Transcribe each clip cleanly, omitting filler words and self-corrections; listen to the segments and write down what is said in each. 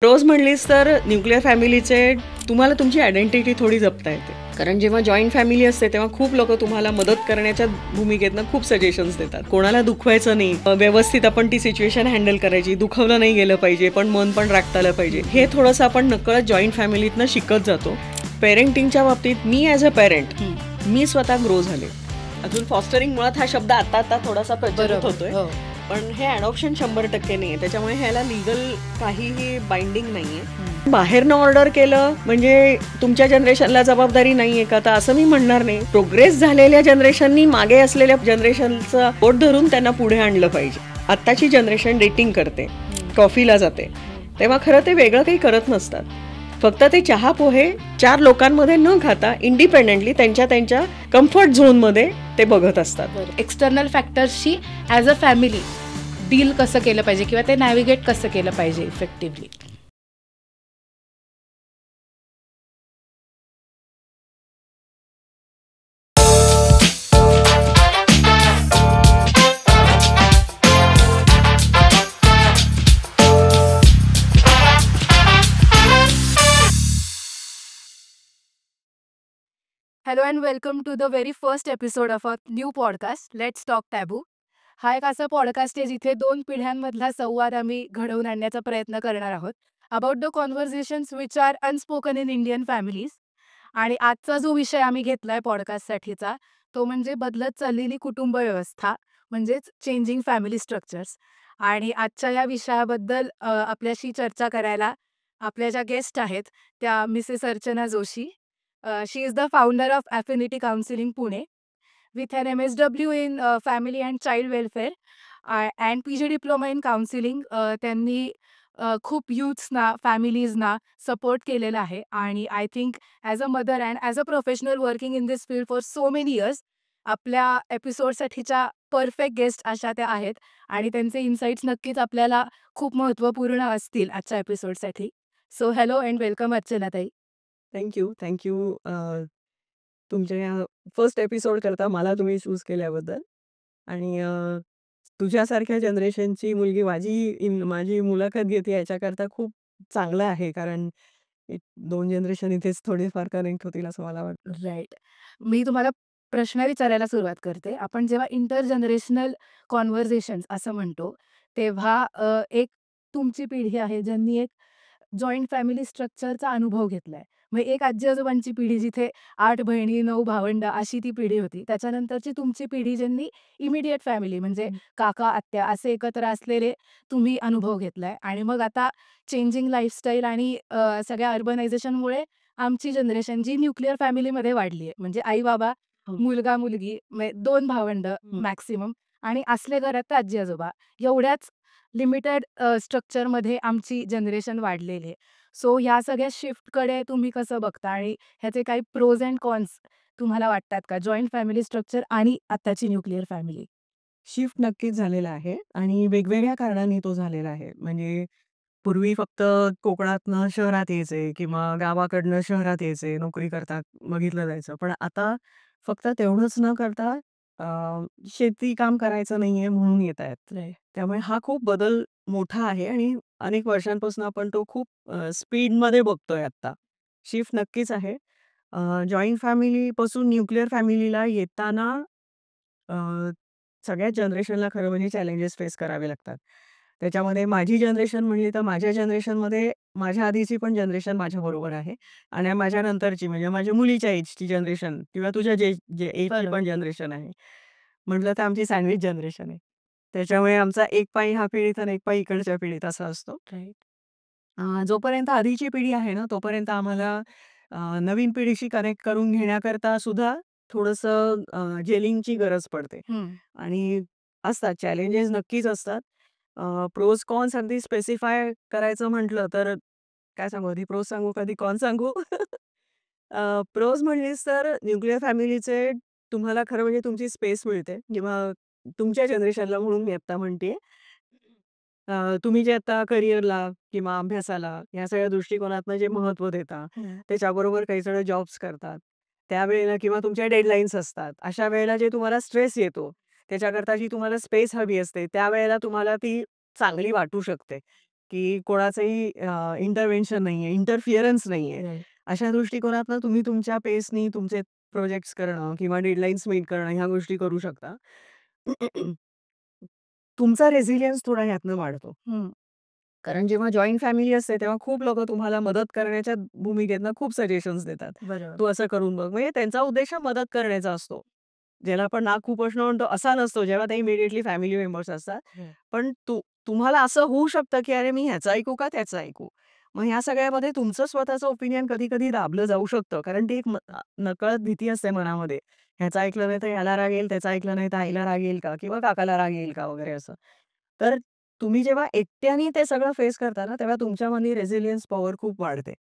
Pros म्हणलीस तर nuclear फॅमिलीचे तुम्हाला तुमची आयडेंटिटी थोडी जपता येते. कारण जेव्हा जॉईंट फॅमिली असते तेव्हा खूप लोक तुम्हाला मदत करण्याच्या भूमिकेतनं खूप सजेशन्स देतात. कोणाला दुखवायचं नाही, व्यवस्थित आपण ती सिच्युएशन हँडल करायची, दुखवलं नाही गेलं पाहिजे, पण मन पण राखता आलं पाहिजे. हे थोडंसं आपण नकळत जॉईंट फॅमिलीतनं शिकत जातो. पेरेंटिंगच्या बाबतीत मी ॲज अ पेरेंट मी स्वतः ग्रो झाले. अजून फॉस्टरिंग मुळात हा शब्द आता थोडासा प्रचलित होतोय, पण हे अडॉप्शन 100% नाही आहे. त्याच्यामुळे ह्याला लिगल काहीही बाइंडिंग नाहीये. बाहेरनं ऑर्डर केलं म्हणजे तुमच्या जनरेशनला जबाबदारी नाहीये का, तर असं मी म्हणणार नाही. प्रोग्रेस झालेल्या जनरेशननी मागे असलेल्या जनरेशनचं बोट धरून त्यांना पुढे आणलं पाहिजे. आत्ताची जनरेशन डेटिंग करते, कॉफीला जाते, तेव्हा खरं ते वेगळं काही करत नसतात. फक्त ते चहा पोहे 4 लोकांमध्ये न खाता इंडिपेंडेंटली त्यांच्या कम्फर्ट झोनमध्ये ते बघत असतात. एक्सटर्नल फॅक्टर्सशी ॲज अ फॅमिली डील कसं केलं पाहिजे किंवा ते नॅव्हिगेट कसं केलं पाहिजे effectively. Hello and welcome to the very first episode of a new podcast let's talk taboo. हा एक असा पॉडकास्ट आहे जिथे 2 पिढ्यांमधला संवाद आम्ही घडवून आणण्याचा प्रयत्न करणार आहोत about the conversations which are unspoken in Indian families. आणि आजचा जो विषय आम्ही घेतलाय पॉडकास्टसाठीचा तो म्हणजे बदलत चाललेली कुटुंब व्यवस्था, म्हणजेच चेंजिंग फॅमिली स्ट्रक्चर्स. आणि आजच्या या विषयाबद्दल आपल्याशी चर्चा करायला आपल्या ज्या गेस्ट आहेत त्या Mrs Archana Joshi. She is the founder of Affinity counselling Pune with an MSW in Family and Child Welfare and PG Diploma in Counseling. त्यांनी खूप यूथ्सना, फॅमिलीजना सपोर्ट केलेला आहे. आणि I think as a mother and as a professional working in this field for so many years आपल्या एपिसोडसाठीच्या perfect guest अशा त्या आहेत. आणि त्यांचे इन्साइट्स नक्कीच आपल्याला खूप महत्त्वपूर्ण असतील आजच्या एपिसोडसाठी. सो हॅलो अँड वेलकम अर्चनाताई. थँक्यू तुमच्या या फर्स्ट एपिसोड करता मला तुम्ही चूज केल्याबद्दल. आणि तुझ्यासारख्या जनरेशनची मुलगी माझी मुलाखत घेते याच्याकरता खूप चांगलं आहे. कारण 2 जनरेशन इथेच थोडेफार कनेक्ट होतील असं मला वाटतं. राईट. मी तुम्हाला प्रश्न विचारायला सुरुवात करते. आपण जेव्हा इंटरजनरेशनल कॉन्व्हर्सेशन्स असं म्हणतो, तेव्हा एक तुमची पिढी आहे ज्यांनी एक जॉइंट फॅमिली स्ट्रक्चरचा अनुभव घेतलाय. मग एक आजी-आजोबांची पिढी जिथे 8 बहिणी, 9 भावंड अशी ती पिढी होती. त्याच्यानंतरची तुमची पिढी ज्यांनी इमिडिएट फॅमिली म्हणजे काका, आत्या असे एकत्र असलेले तुम्ही अनुभव घेतलाय. आणि मग आता चेंजिंग लाईफस्टाईल आणि सगळ्या अर्बनायझेशनमुळे आमची जनरेशन जी न्यूक्लिअर फॅमिलीमध्ये वाढली आहे. म्हणजे आई-बाबा, मुलगा-मुलगी, 2 भावंड मॅक्सिमम आणि असले घरात तर आजी-आजोबा. एवढ्याच लिमिटेड स्ट्रक्चरमध्ये आमची जनरेशन वाढलेली आहे. सो ह्या सगळ्या शिफ्टकडे तुम्ही कसं बघता आणि ह्याचे काही प्रोज अँड कॉन्स तुम्हाला वाटतात का? जॉइंट फॅमिली स्ट्रक्चर आणि आत्ताची न्यूक्लिअर फॅमिली. शिफ्ट नक्कीच झालेला आहे आणि वेगवेगळ्या कारणांनी तो झालेला आहे. म्हणजे पूर्वी फक्त कोकणातनं शहरात यायचे किंवा गावाकडनं शहरात यायचे, नोकरी करता बघितलं जायचं. पण आता फक्त तेवढंच न करता शेती काम करायचं नाहीये म्हणून येत आहेत. त्यामुळे हा खूप बदल मोठा आहे आणि अनेक वर्षांपासून आपण तो खूप स्पीडमध्ये बघतोय आता. शिफ्ट नक्कीच आहे. जॉइंट फॅमिलीपासून न्यूक्लिअर फॅमिलीला येताना अ, सगळ्याच जनरेशनला खरं म्हणजे चॅलेंजेस फेस करावे लागतात. त्याच्यामध्ये माझी जनरेशन म्हणली तर माझ्या जनरेशनमध्ये माझ्या आधीची पण जनरेशन माझ्याबरोबर आहे आणि माझ्या नंतरची म्हणजे माझ्या मुलीच्या एजची जनरेशन किंवा तुझ्या जे जे एजची पण जनरेशन आहे. म्हटलं तर आमची सँडविच जनरेशन आहे. त्याच्यामुळे आमचा एक पाय ह्या पिढीत आणि एक पाय इकडच्या पिढीत असा असतो. जोपर्यंत आधीची पिढी आहे ना, तोपर्यंत आम्हाला नवीन पिढीशी कनेक्ट करून घेण्याकरता सुद्धा थोडंसं जेलिंगची गरज पडते. आणि असतात चॅलेंजेस नक्कीच असतात. प्रोज कॉन्स अगदी स्पेसिफाय करायचं म्हटलं तर काय सांगू, आधी प्रोज सांगू कधी कॉन्स सांगू? प्रोज म्हणलीस तर न्यूक्लिअर फॅमिलीचे तुम्हाला खरं म्हणजे तुमची स्पेस मिळते किंवा तुमच्या जनरेशनला म्हणून मी आत्ता म्हणते. तुम्ही जे आता करिअरला किंवा अभ्यासाला या सगळ्या दृष्टिकोनातनं जे महत्त्व देता, त्याच्याबरोबर काही जण जॉब्स करतात. त्यावेळेला किंवा तुमच्या डेडलाईन्स असतात. अशा वेळेला जे तुम्हाला स्ट्रेस येतो, त्याच्याकरता जी तुम्हाला स्पेस हवी असते, त्यावेळेला तुम्हाला ती चांगली वाटू शकते. की कोणाचंही इंटरव्हेन्शन नाहीये, इंटरफिअरन्स नाहीये. राइट. अशा दृष्टिकोनातनं तुम्ही तुमच्या पेसनी तुमचे प्रोजेक्ट्स करणं किंवा डेडलाईन्स मीट करणं ह्या गोष्टी करू शकता. तुमचा रेझिलियन्स थोडा ह्यातनं वाढतो. हं. कारण जेव्हा जॉइंट फॅमिली असते, तेव्हा खूप लोकं तुम्हाला मदत करण्याच्या भूमिकेतनं खूप सजेशन्स देतात. बरोबर. तू असं करून बघ. म्हणजे त्यांचा उद्देश हा मदत करण्याचा असतो. ज्याला आपण नाककुपोषण म्हणतो असा नसतो, जेव्हा ते इमिडिएटली फॅमिली मेंबर्स असतात. हं. पण तुम्हाला असं होऊ शकतं, की अरे मी ह्याचं ऐकू का त्याचं ऐकू? मग ह्या सगळ्यामध्ये तुमचं स्वतःचं ओपिनियन कधी-कधी दाबलं जाऊ शकतं. कारण ती एक नकळत भीती असते मनामध्ये. ह्याचं ऐकलं नाही तर ह्याला राग येईल, त्याचं ऐकलं नाही तर आईला राग येईल का? किंवा काकाला राग येईल का? वगैरे असं. तर तुम्ही जेव्हा एकट्याने ते सगळं फेस करता ना, तेव्हा तुमच्यामध्ये रेझिलियन्स पॉवर खूप वाढते.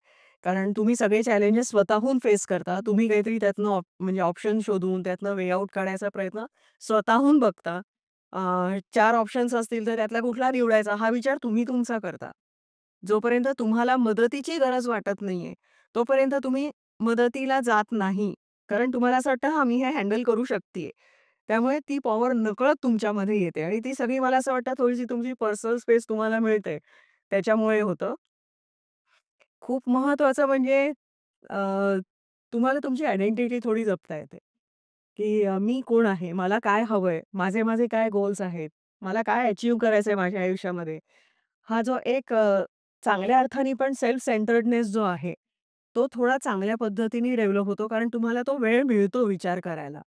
कारण तुम्ही सगळे चॅलेंजेस स्वतःहून फेस करता. तुम्ही काहीतरी त्यातनं म्हणजे ऑप्शन शोधून त्यातनं वे आउट काढायचा प्रयत्न स्वतःहून बघता. 4 ऑप्शन्स असतील तर त्यातला कुठला निवडायचा हा विचार तुम्ही तुमचा करता. जोपर्यंत तुम्हाला मदतीची गरज वाटत नाहीये, तोपर्यंत तुम्ही मदतीला जात नाही. कारण तुम्हाला असं वाटतं, "हां, मी हे हँडल करू शकतीये." त्यामुळे ती पॉवर नकळत तुमच्यामध्ये येते आणि ती सगळी मला असं वाटतं थोडीशी तुमची पर्सनल स्पेस तुम्हाला मिळते. त्याच्यामुळे होतं. खूप महत्वाचं म्हणजे अ, तुम्हाला तुमची आयडेंटिटी थोडी जपता येते, की मी कोण आहे? मला काय हवंय? माझे माझे काय गोल्स आहेत? मला काय अचीव्ह करायचंय माझ्या आयुष्यामध्ये? हा जो एक चांगल्या अर्थाने पण सेल्फ सेंटर्डनेस जो आहे, तो थोडा चांगल्या पद्धतीने डेव्हलप होतो कारण तुम्हाला तो वेळ मिळतो विचार करायला.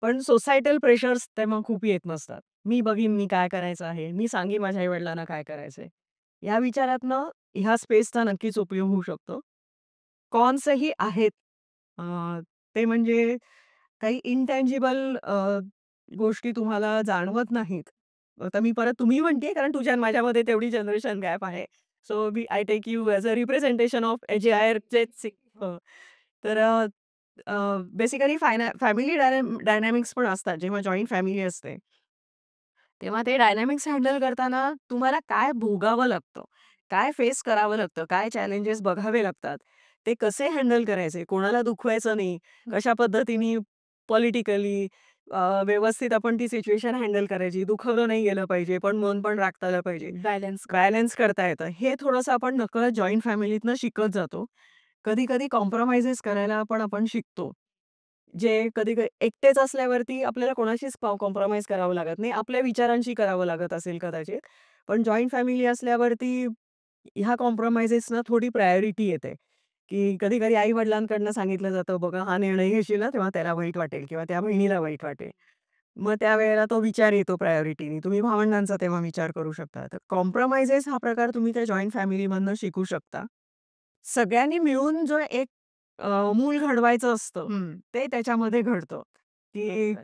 पण सोसायटल प्रेशर्स तेव्हा खूप येत नसतात. मी बघीन मी काय करायचं आहे, मी सांगेन माझ्या आई-वडिलांना काय करायचंय. या विचारातनं ह्या स्पेसचा नक्कीच उपयोग होऊ शकतो. कॉन्सही आहेत. अ, ते म्हणजे काही इंटँजिबल गोष्टी तुम्हाला जाणवत नाहीत. आता मी परत तुम्ही म्हणतेय कारण तुझ्या आणि माझ्यामध्ये तेवढी जनरेशन गॅप आहे. So I take you as a representation of एज-आय-आरचेच तर बेसिकली फॅमिली डायनॅमिक्स पण असतात. जेव्हा जॉइंट फॅमिली असते, तेव्हा ते डायनॅमिक्स हँडल करताना तुम्हाला काय भोगावं लागतं, काय फेस करावं लागतं, काय चॅलेंजेस बघावे लागतात, ते कसे हँडल करायचे, कोणाला दुखवायचं नाही, कशा पद्धतीने पॉलिटिकली व्यवस्थित आपण ती सिच्युएशन हँडल करायची, दुखवलं नाही गेलं पाहिजे, पण मन पण राखता पाहिजे. बॅलन्स कर. बॅलन्स करता येतं. हे थोडंसं आपण नकळत जॉइंट फॅमिलीतनं शिकत जातो. कधी-कधी कॉम्प्रोमाइजेस करायला पण आपण शिकतो. जे कधी-कधी एकटेच असल्यावरती आपल्याला कोणाशीच कॉम्प्रोमाईज करावं लागत नाही. आपल्या विचारांशी करावं लागत असेल कदाचित. पण जॉइंट फॅमिली असल्यावरती ह्या कॉम्प्रोमाइजेसना थोडी प्रायोरिटी येते, की कधी-कधी आई-वडिलांकडनं सांगितलं जातं, "बघा हा निर्णय घेशील ना, तेव्हा त्याला वाईट वाटेल किंवा त्या बहिणीला वाईट वाटेल." मग त्यावेळेला तो विचार येतो प्रायोरिटीनी. तुम्ही भावंडांचा तेव्हा विचार करू शकता. तर कॉम्प्रोमाइजेस हा प्रकार तुम्ही त्या जॉइंट फॅमिलीमधनं शिकू शकता. सगळ्यांनी मिळून जो एक मूल घडवायचं असतं, हं. ते त्याच्यामध्ये घडतं, की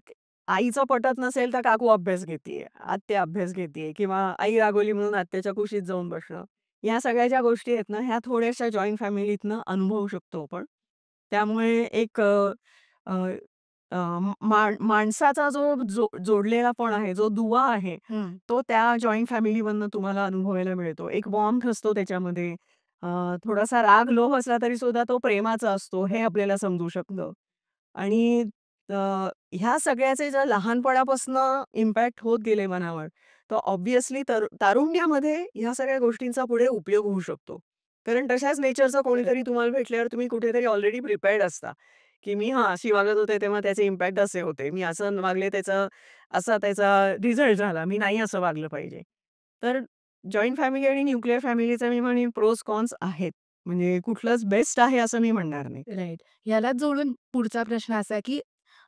आईचं पटत नसेल तर काकू अभ्यास घेतीये, आत्या अभ्यास घेतीये किंवा आई रागवली म्हणून आत्याच्या कुशीत जाऊन बसणं. या सगळ्या ज्या गोष्टी आहेत ना, ह्या थोड्याशा जॉइंट फॅमिलीतनं अनुभवू शकतो आपण. त्यामुळे एक अ, अ, अ, माणसाचा जो जोडलेलापण आहे, जो दुवा आहे, हं. तो त्या जॉइंट फॅमिलीमधनं तुम्हाला अनुभवायला मिळतो. एक वॉर्म्थ असतो त्याच्यामध्ये. अ, थोडासा राग, लोभ असला तरी सुद्धा तो प्रेमाचा असतो, हे आपल्याला समजू शकतं. आणि अ, ह्या सगळ्याचे जर लहानपणापासून इम्पॅक्ट होत गेले मनावर, तर ऑब्व्हियसली तारुण्यामध्ये ह्या सगळ्या गोष्टींचा पुढे उपयोग होऊ शकतो. कारण तशाच नेचरचं कोणीतरी तुम्हाला भेटल्यावर तुम्ही कुठेतरी ऑलरेडी प्रिपेअर्ड असता, की मी अशी वागत होते तेव्हा त्याचे इम्पॅक्ट असे होते. मी असं वागले असा त्याचा रिझल्ट झाला. मी नाही असं वागलं पाहिजे. तर जॉइंट फॅमिली आणि न्यूक्लिअर फॅमिलीचा मी म्हणेन प्रोस कॉन्स आहेत. म्हणजे कुठलंच बेस्ट आहे असं मी म्हणणार नाही. राइट. ह्यालाच जोडून पुढचा प्रश्न असा आहे, की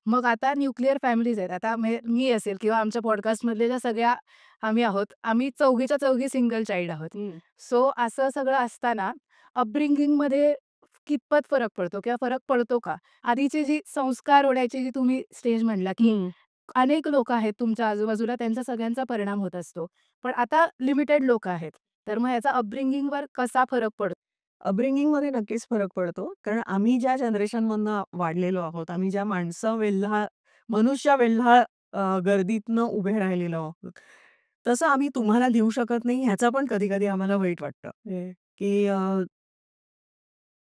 मग आता न्यूक्लिअर फॅमिलीज आहेत. आता मी असेल किंवा आमच्या पॉडकास्टमधल्या ज्या सगळ्या आम्ही आहोत, आम्ही चौघीच्या चौघी सिंगल चाइल्ड आहोत. हं. सो असं सगळं असताना अपब्रिंगिंगमध्ये कितपत फरक पडतो किंवा फरक पडतो का? आधीची जी संस्कार ओढायची जी तुम्ही स्टेज म्हणला, की हं. अनेक लोकं आहेत तुमच्या आजूबाजूला, त्यांचा सगळ्यांचा परिणाम होत असतो. पण आता लिमिटेड लोकं आहेत. तर मग ह्याचा अपब्रिंगिंगवर कसा फरक पडतो? अपब्रिंगिंगमध्ये नक्कीच फरक पडतो. कारण आम्ही ज्या जनरेशनमधनं वाढलेलो आहोत, आम्ही ज्या मनुष्य वेल्हा गर्दीतनं उभे राहिलेलो आहोत, तसं आम्ही तुम्हाला देऊ शकत नाही ह्याचं पण कधी-कधी आम्हाला वाईट वाटतं. की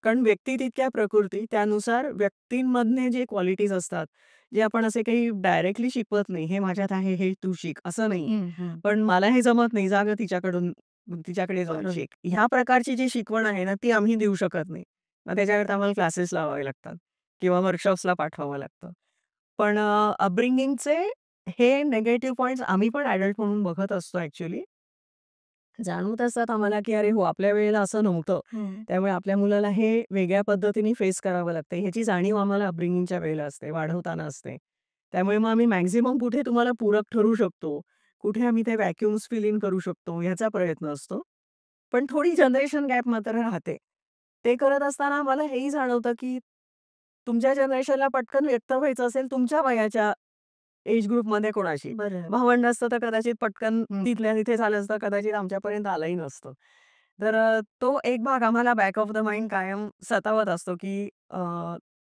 कारण व्यक्ती तितक्या प्रकृती, त्यानुसार व्यक्तींमधले जे क्वालिटीज असतात, जे आपण असे काही डायरेक्टली शिकवत नाही, "हे माझ्यात आहे, हे तू शिक," असं नाही. हं, हं. पण मला हे जमत नाही, जा गं तिच्याकडून तिच्याकडे जाऊन बरोबर. शिक. ह्या प्रकारची जी शिकवण आहे ना, ती आम्ही देऊ शकत नाही. मग त्याच्याकरता आम्हाला क्लासेस लावावे लागतात किंवा वर्कशॉप्सला पाठवावं लागतं. पण अपब्रिंगिंगचे हे निगेटिव्ह पॉइंट्स आम्ही पण ॲडल्ट म्हणून बघत असतो ॲक्चुअली. जाणवत असतात आम्हाला, की अरे हो, आपल्या वेळेला असं नव्हतं. हं. त्यामुळे आपल्या मुलाला हे वेगळ्या पद्धतीने फेस करावं लागतं. ह्याची जाणीव आम्हाला अपब्रिंगिंगच्या वेळेला असते, वाढवताना असते. त्यामुळे मग आम्ही मॅक्सिमम कुठे तुम्हाला पूरक ठरू शकतो, कुठे आम्ही ते व्हॅक्यूम्स फिल इन करू शकतो, ह्याचा प्रयत्न असतो. पण थोडी जनरेशन गॅप मात्र राहते. ते करत असताना आम्हाला हेही जाणवतं, की तुमच्या जनरेशनला पटकन व्यक्त व्हायचं असेल तुमच्या वयाच्या एज ग्रुपमध्ये कोणाशी. बरोबर. भावंड असतं तर कदाचित पटकन हं. तिथल्या तिथे झालं असतं, कदाचित आमच्यापर्यंत आलंही नसतं. तर तो एक भाग आम्हाला बॅक ऑफ द माइंड कायम सतावत असतो, की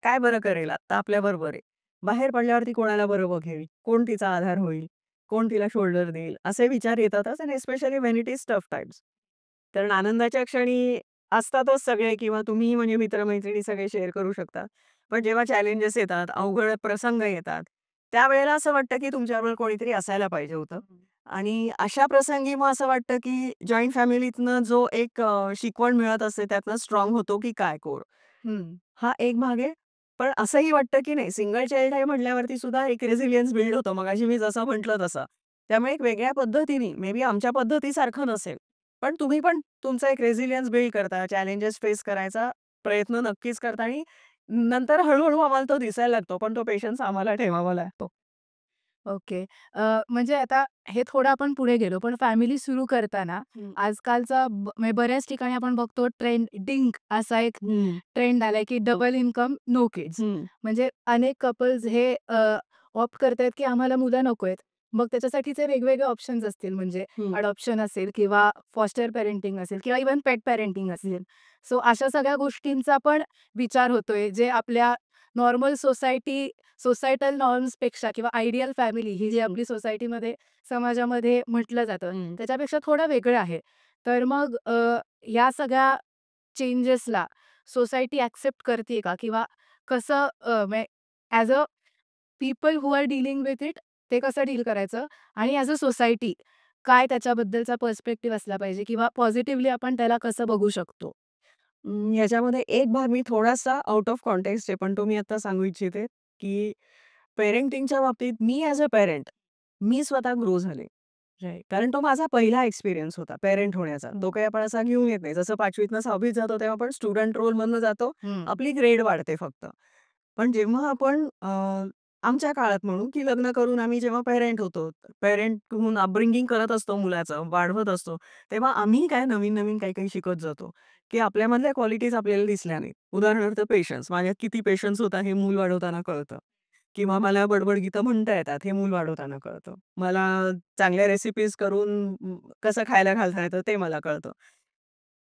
काय बरं करेल आत्ता आपल्याबरोबर आहे. बाहेर पडल्यावरती कोणाला बरं बघेल, कोण तिचा आधार होईल, कोण तिला शोल्डर देईल, असे विचार येतातच आणि specially when it is tough Times. कारण आनंदाच्या क्षणी असतातच सगळे किंवा तुम्ही म्हणजे मित्र सगळे शेअर करू शकता. पण जेव्हा चॅलेंजेस येतात, अवघड प्रसंग येतात, त्यावेळेला असं वाटतं, की तुमच्याबरोबर कोणीतरी असायला पाहिजे होतं. आणि अशा प्रसंगी मग असं वाटतं, की जॉइंट फॅमिलीतनं जो एक शिकवण मिळत असते, त्यातनं स्ट्राँग होतो की काय कोर? हं. हा एक भाग आहे. पण असंही वाटतं, की नाही सिंगल चाइल्ड आहे म्हटल्यावरती सुद्धा एक रेझिलियन्स बिल्ड होतं. मगाशी मी जसं म्हटलं तसं. त्यामुळे एक वेगळ्या पद्धतीने मे बी आमच्या पद्धतीसारखं नसेल. पण तुम्ही पण तुमचा एक रेझिलियन्स बिल्ड करता, चॅलेंजेस फेस करायचा प्रयत्न नक्कीच करता आणि नंतर हळू आम्हाला तो दिसायला लागतो. पण तो पेशन्स आम्हाला ठेवावा लागतो. ओके. म्हणजे आता हे थोडं आपण पुढे गेलो, पण फॅमिली सुरू करताना हं. आजकालचा म्हणजे बऱ्याच ठिकाणी आपण बघतो ट्रेंडिंग असा एक हं, ट्रेंड आलाय, की डबल इन्कम नो किड्स. हं, म्हणजे अनेक कपल्स हे ऑप्ट करतायत, की आम्हाला मुलं नकोयत. मग त्याच्यासाठीचे वेगवेगळे ऑप्शन्स असतील म्हणजे हं, अडॉप्शन असेल किंवा फॉस्टर पेरेंटिंग असेल किंवा इव्हन पेट पेरेंटिंग असेल. सो अशा सगळ्या गोष्टींचा पण विचार होतोय, जे आपल्या नॉर्मल सोसायटल नॉर्म्सपेक्षा किंवा आयडियल फॅमिली ही जी हं, आपली सोसायटीमध्ये, समाजामध्ये म्हटलं जातं, हं. त्याच्यापेक्षा थोडं वेगळं आहे. तर मग या सगळ्या चेंजेसला सोसायटी ॲक्सेप्ट करते का? किंवा कसं म्हणजे as a people who are dealing with it ते कसं डील करायचं? आणि ॲज अ सोसायटी काय त्याच्याबद्दलचा पर्स्पेक्टिव्ह असला पाहिजे किंवा पॉझिटिव्हली आपण त्याला कसं बघू शकतो? ह्याच्यामध्ये एक भाग मी थोडासा आउट ऑफ कॉन्टेक्स्ट आहे, पण तो मी आता सांगू इच्छिते, की पेरेंटिंगच्या बाबतीत मी ॲज अ पॅरेंट, मी स्वतः ग्रो झाले. राइट. कारण तो माझा पहिला एक्सपिरियन्स होता पॅरेंट होण्याचा. हं. तो काही आपण असा घेऊन येत नाही. जसं 5वीतनं 6वीत जातो तेव्हा आपण स्टुडंट रोलमधनं जातो. हं. आपली ग्रेड वाढते फक्त. पण जेव्हा आपण आमच्या काळात म्हणू, की लग्न करून आम्ही जेव्हा पॅरेंट होतो, पॅरेंट होऊन अपब्रिंगिंग करत असतो मुलाचं, वाढवत असतो, तेव्हा आम्ही काय नवीन-नवीन काही-काही शिकत जातो, की आपल्यामधल्या क्वालिटीज आपल्याला दिसल्या नाहीत. उदाहरणार्थ पेशन्स. माझ्यात किती पेशन्स होता हे मूल वाढवताना कळतं. किंवा मला बडबड गीतं म्हणता येतात हे मूल वाढवताना कळतं. मला चांगल्या रेसिपीज करून कसं खायला घालता येतं ते मला कळतं.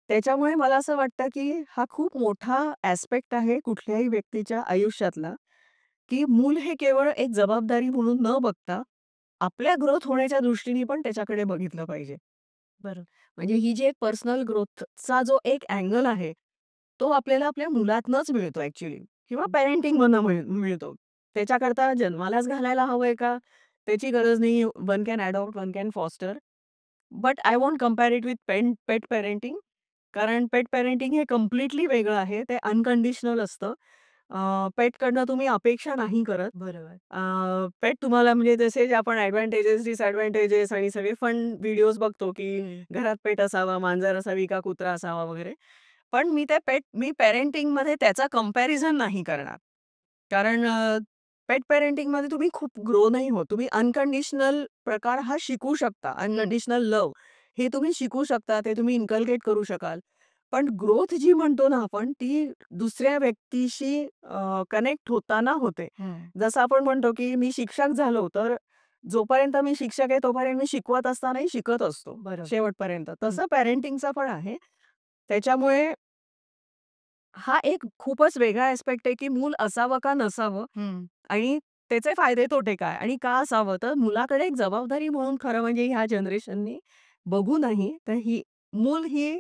त्याच्यामुळे मला असं वाटतं, की हा खूप मोठा ॲस्पेक्ट आहे कुठल्याही व्यक्तीच्या आयुष्यातला, की मूल हे केवळ एक जबाबदारी म्हणून न बघता, आपल्या ग्रोथ होण्याच्या दृष्टीने पण त्याच्याकडे बघितलं पाहिजे. बरोबर. म्हणजे ही जी एक पर्सनल ग्रोथचा जो एक अँगल आहे, तो आपल्याला आपल्या मुलातनंच मिळतो ॲक्चुअली किंवा पॅरेंटिंगमधनं मिळतो. त्याच्याकरता जन्मालाच घालायला हवंय का? त्याची गरज नाही. One can adopt, one can foster. But I won't compare it with pet parenting. कारण पेट पॅरेंटिंग हे कंप्लीटली वेगळं आहे. ते अनकंडिशनल असतं. पेटकडनं तुम्ही अपेक्षा नाही करत. बरोबर. पेट तुम्हाला म्हणजे जसे जे आपण एडव्हांटेजेस, डिसएडव्हांटेजेस आणि सगळे फन व्हिडिओज बघतो, की हं. घरात पेट असावा, मांजर असावी का कुत्रा असावा वगैरे. पण मी पॅरेंटिंगमध्ये त्याचा कंपॅरिझन नाही करणार. कारण पेट पॅरेंटिंगमध्ये तुम्ही खूप ग्रो नाही होत. तुम्ही अनकंडिशनल प्रकार हा शिकू शकता. हं. अनकंडिशनल लव्ह हे तुम्ही शिकू शकता. ते तुम्ही इन्कल्केट करू शकाल. पण ग्रोथ जी म्हणतो ना आपण, ती दुसऱ्या व्यक्तीशी कनेक्ट होताना होते. हं. जसं आपण म्हणतो, की मी शिक्षक झालो, तर जोपर्यंत मी शिक्षक आहे, तोपर्यंत मी शिकवत असतानाही शिकत असतो, बरोबर. शेवटपर्यंत. हं. तसं पॅरेंटिंगचं पण आहे. त्याच्यामुळे हा एक खूपच वेगळा ॲस्पेक्ट आहे, की मूल असावं का नसावं हं. आणि त्याचे फायदे-तोटे काय आणि का असावं? तर मुलाकडे एक जबाबदारी म्हणून खरं म्हणजे ह्या जनरेशननी बघू नाही, तर मूल ही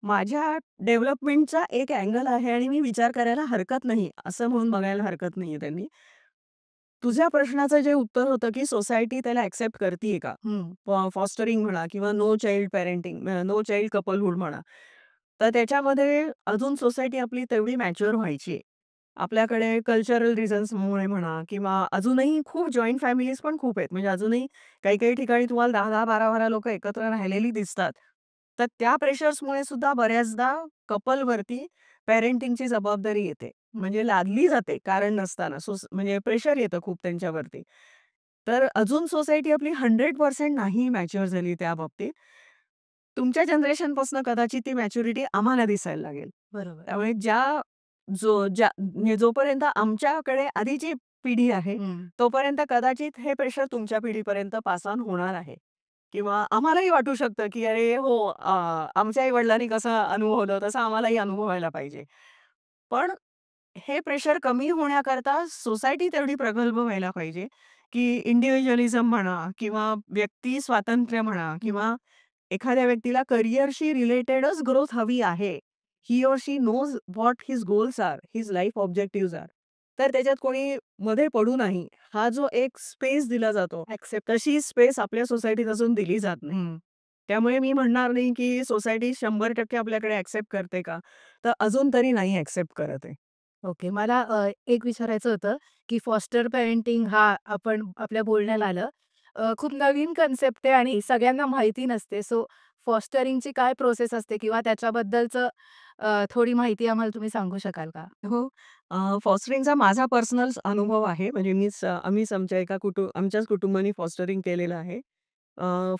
माझ्या डेव्हलपमेंटचा एक अँगल आहे आणि मी विचार करायला हरकत नाही, असं म्हणून बघायला हरकत नाहीये त्यांनी. तुझ्या प्रश्नाचं जे उत्तर होतं, की सोसायटी त्याला एक्सेप्ट करतीये का? हं. फॉस्टरिंग म्हणा किंवा no child parenting, no child couplehood म्हणा. तर त्याच्यामध्ये अजून सोसायटी आपली तेवढी मॅच्युअर व्हायची आहे. आपल्याकडे कल्चरल रिझन्समुळे म्हणा किंवा अजूनही खूप जॉइंट फॅमिलीज पण खूप आहेत. म्हणजे अजूनही काही-काही ठिकाणी तुम्हाला 10-10, 12-12 लोकं एकत्र राहिलेली दिसतात. तर त्या प्रेशर्समुळे सुद्धा बऱ्याचदा कपलवरती पॅरेंटिंगची जबाबदारी येते. म्हणजे लादली जाते कारण नसताना. म्हणजे प्रेशर येतं खूप त्यांच्यावरती. तर अजून सोसायटी आपली 100% नाही मॅच्युअर झाली त्या बाबतीत. तुमच्या जनरेशनपासून कदाचित ती मॅच्युरिटी आम्हाला दिसायला लागेल. बरोबर. त्यामुळे म्हणजे जोपर्यंत आमच्याकडे आधीची पिढी आहे, हं. तोपर्यंत कदाचित हे प्रेशर तुमच्या पिढीपर्यंत पास ऑन होणार आहे. किंवा आम्हालाही वाटू शकतं, की अरे हो, आमच्या आई-वडिलांनी कसं अनुभवलं तसं आम्हालाही अनुभवायला पाहिजे. पण हे प्रेशर कमी होण्याकरता सोसायटी तेवढी प्रगल्भ व्हायला पाहिजे, की इंडिव्हिज्युअलिझम म्हणा किंवा व्यक्ती स्वातंत्र्य म्हणा हं. किंवा एखाद्या व्यक्तीला करिअरशी रिलेटेडच ग्रोथ हवी आहे. He or she knows what his goals are, his life objectives are. तर त्याच्यात कोणी मध्ये पडू नाही. हा जो एक स्पेस दिला जातो, एक्सेप्ट. तशी स्पेस आपल्या सोसायटीत अजून दिली जात नाही. हं. त्यामुळे मी म्हणणार नाही, की सोसायटी 100% आपल्याकडे एक्सेप्ट करते का? तर अजून तरी नाही एक्सेप्ट करत आहे. ओके. मला एक विचारायचं होतं, की फॉस्टर पेरेंटिंग हा आपण आपल्या बोलण्यात आलं. खूप नवीन कन्सेप्ट आहे आणि सगळ्यांना माहिती नसते. सो फॉस्टरिंगची काय प्रोसेस असते किंवा त्याच्याबद्दलचं थोडी माहिती आम्हाला तुम्ही सांगू शकाल का? हो. फॉस्टरिंगचा माझा पर्सनल अनुभव आहे. म्हणजे आम्हीच आमच्या आमच्याच कुटुंबाने फॉस्टरिंग केलेलं आहे.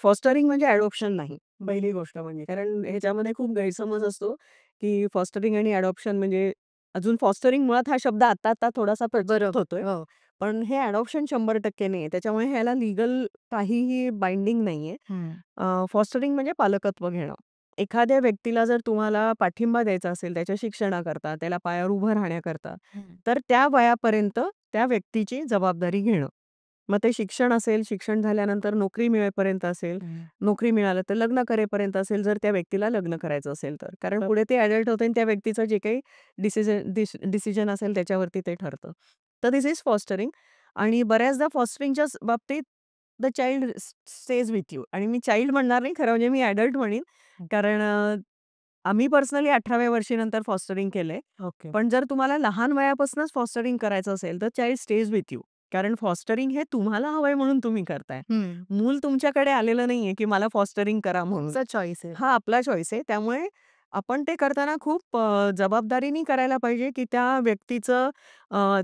फॉस्टरिंग म्हणजे अडॉप्शन नाही, पहिली गोष्ट म्हणजे. कारण ह्याच्यामध्ये खूप गैरसमज असतो, की फॉस्टरिंग आणि अडॉप्शन म्हणजे अजून फॉस्टरिंग मुळात हा शब्द आता थोडासा प्रचलित बरोबर. होतोय. हो. पण हे अडॉप्शन 100% नाहीये. त्याच्यामुळे ह्याला लीगल काहीही बाइंडिंग नाहीये. हं. फॉस्टरिंग म्हणजे पालकत्व घेणं. एखाद्या व्यक्तीला जर तुम्हाला पाठिंबा द्यायचा असेल त्याच्या शिक्षणाकरता, त्याला पायावर उभं राहण्याकरता, हं. तर त्या वयापर्यंत त्या व्यक्तीची जबाबदारी घेणं. मग ते शिक्षण असेल, शिक्षण झाल्यानंतर नोकरी मिळेपर्यंत असेल, हं. नोकरी मिळालं तर लग्न करेपर्यंत असेल, जर त्या व्यक्तीला लग्न करायचं असेल तर. कारण बरं. पुढे ते अडल्ट होते आणि त्या व्यक्तीचं जे काही डिसिजन असेल त्याच्यावरती ते ठरतं. तर धिस इज फॉस्टरिंग आणि बऱ्याचदा फॉस्टरिंगच्याच बाबतीत the child stage with you आणि मी चाइल्ड म्हणणार नाही, खरं म्हणजे मी अडल्ट म्हणेन. कारण आम्ही पर्सनली 18व्या वर्षीनंतर फॉस्टरिंग केलंय. ओके. पण जर तुम्हाला लहान वयापासूनच फॉस्टरिंग करायचं असेल, तर चाइल्ड स्टेज विथ यू. कारण फॉस्टरिंग हे तुम्हाला हवंय म्हणून तुम्ही करताय. हं. मूल तुमच्याकडे आलेलं नाहीये, की मला फॉस्टरिंग करा म्हणून. तुमचा चॉईस आहे. हा आपला चॉईस आहे. त्यामुळे आपण ते करताना खूप जबाबदारीने करायला पाहिजे, की त्या